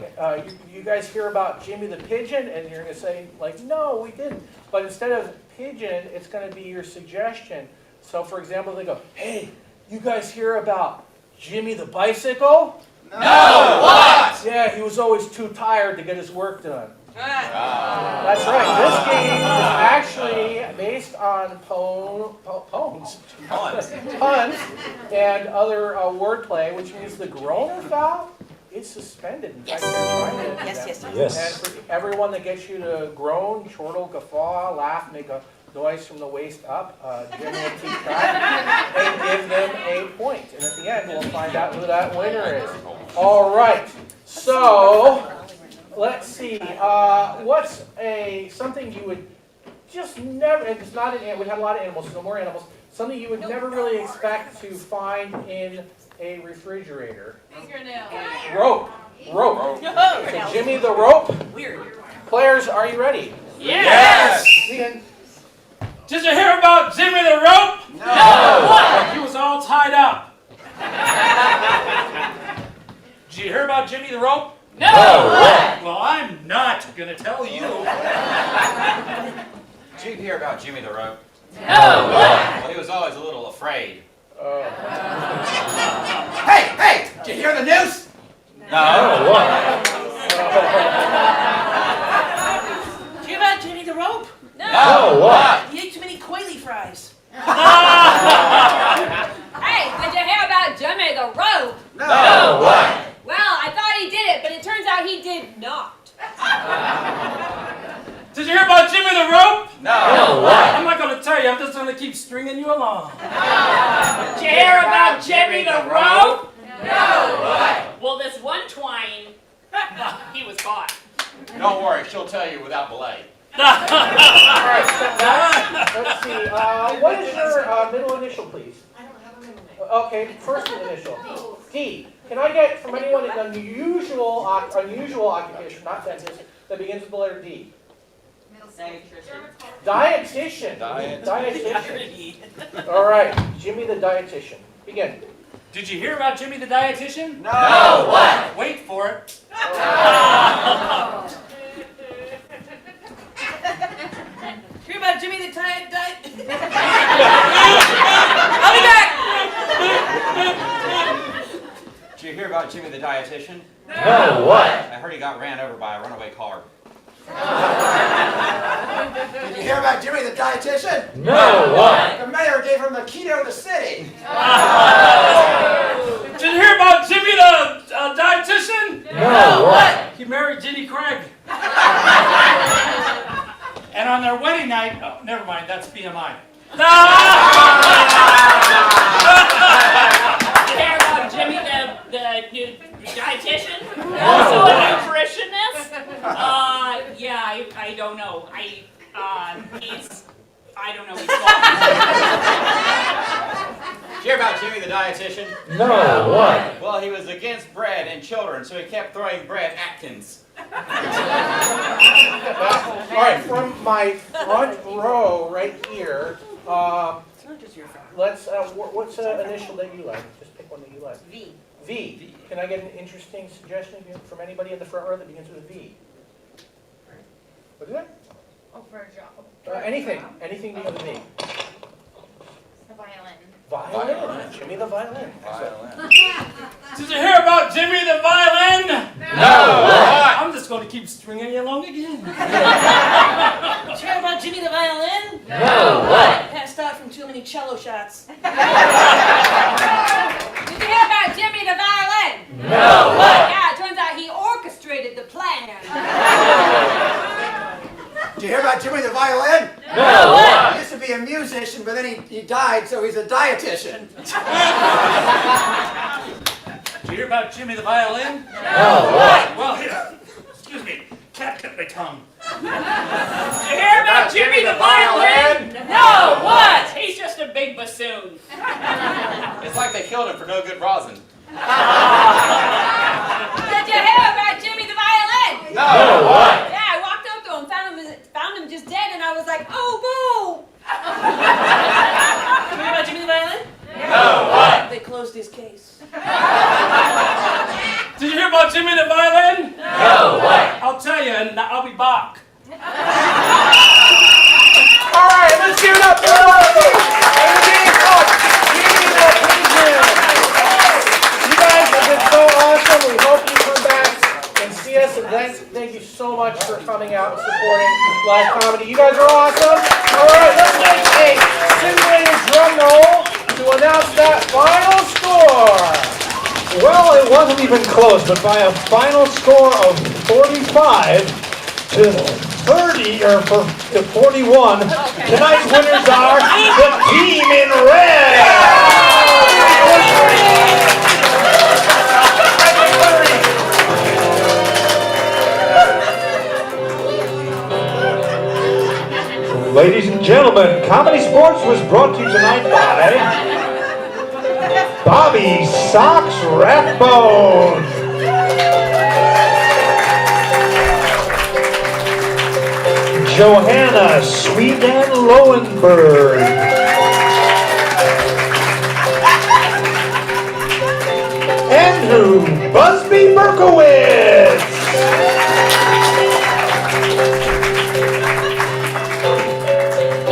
you guys hear about Jimmy the Pigeon? And you're going to say like, no, we didn't. But instead of pigeon, it's going to be your suggestion. So for example, they go, hey, you guys hear about Jimmy the Bicycle? No, what? Yeah, he was always too tired to get his work done. That's right. This game is actually based on puns and other wordplay, which means the Groener Foul is suspended. In fact, they're trying to do that. Yes. And for everyone that gets you to groan, chortle, guffaw, laugh, make a noise from the waist up, Jim will keep track and give them a point. And end, we'll find out who that winner is. All right. So, let's see. What's something you would just never, and it's not an animal, we had a lot of animals, so no more animals, something you would never really expect to find in a refrigerator? Fingernail. Rope. So Jimmy the rope. Weird. Players, are you ready? Yes! Begin. Did you hear about Jimmy the rope? No. What? He was all tied up. Did you hear about Jimmy the rope? No. Well, I'm not gonna tell you. Did you hear about Jimmy the rope? No. Well, he was always a little afraid. Hey! Did you hear the news? No. Did you hear about Jimmy the rope? No, what? He ate too many coily fries. Hey, did you hear about Jimmy the rope? No, what? Well, I thought he did it, but it turns out he did not. Did you hear about Jimmy the rope? No, what? I'm not gonna tell you, I'm just gonna keep stringing you along. Did you hear about Jimmy the rope? No. Well, this one twine, he was caught. Don't worry, she'll tell you without delay. All right, step back. Let's see. What is your middle initial, please? I don't have a middle name. Okay, first initial. D. Can I get from anyone an unusual occupation, not dentist, that begins with the letter D? Dietitian. Dietitian. All right, Jimmy the dietitian. Begin. Did you hear about Jimmy the dietitian? No, what? Wait for it. Hear about Jimmy the diet? I'll be back. Did you hear about Jimmy the dietitian? No, what? I heard he got ran over by a runaway car. Did you hear about Jimmy the dietitian? No, what? The mayor gave him the key to the city. Did you hear about Jimmy the dietitian? No, what? He married Jenny Craig. And on their wedding night, oh, never mind, that's BMI. Did you hear about Jimmy the dietitian? Also a nutritionist? Yeah, I don't know. I don't know. He's Did you hear about Jimmy the dietitian? No, what? Well, he was against bread and children, so he kept throwing bread Atkins. All right, from my front row right here, let's. What's an initial that you like? Just pick one that you like. V. V. Can I get an interesting suggestion from anybody in the front row that begins with a V? What is that? Oh, for a job. Anything begins with a V. The violin. Violin. Jimmy the violin. Did you hear about Jimmy the violin? No, what? I'm just going to keep stringing you along again. Did you hear about Jimmy the violin? No, what? Passed out from too many cello shots. Did you hear about Jimmy the violin? No, what? Yeah, it turns out he orchestrated the plan. Did you hear about Jimmy the violin? No, what? He used to be a musician, but then he died, so he's a dietitian. Did you hear about Jimmy the violin? No, what? Well, here, excuse me, cat cut my tongue. Did you hear about Jimmy the violin? No, what? He's just a big bassoon. It's like they killed him for no good rosin. Did you hear about Jimmy the violin? No, what? Yeah, I walked up to him, found him just dead, and I was like, oh, boo! Did you hear about Jimmy the violin? No, what? They closed his case. Did you hear about Jimmy the violin? No, what? I'll tell you, and I'll be back. All right, let's give it up for Jimmy the pigeon. You guys have been so awesome. We hope you come back and see us. And thank you so much for coming out and supporting live comedy. You guys are awesome. All right, let's make a simulated drum roll to announce that final score. Well, it wasn't even close, but by a final score of 45 to 30, or to 41, tonight's winners are the team in red! gentlemen, Comedy Sports was brought to you tonight by Bobby Socks Rathbone, Johanna Sweden Lowenberg, Andrew Busby Berkowitz,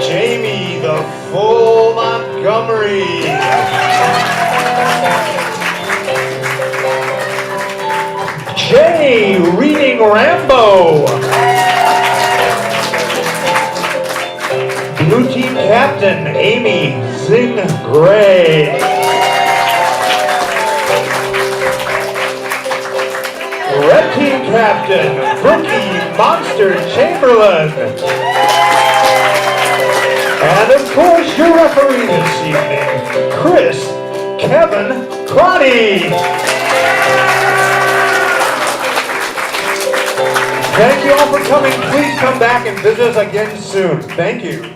Jamie the Full Montgomery, Jay Reading Rambo, Blue Team Captain Amy Zing Gray, Red Team Captain Brookie Monster Chamberlain, and of course your referee this evening, Chris Kevin Crotty. Thank you all for coming. Please come back and visit us again soon. Thank you.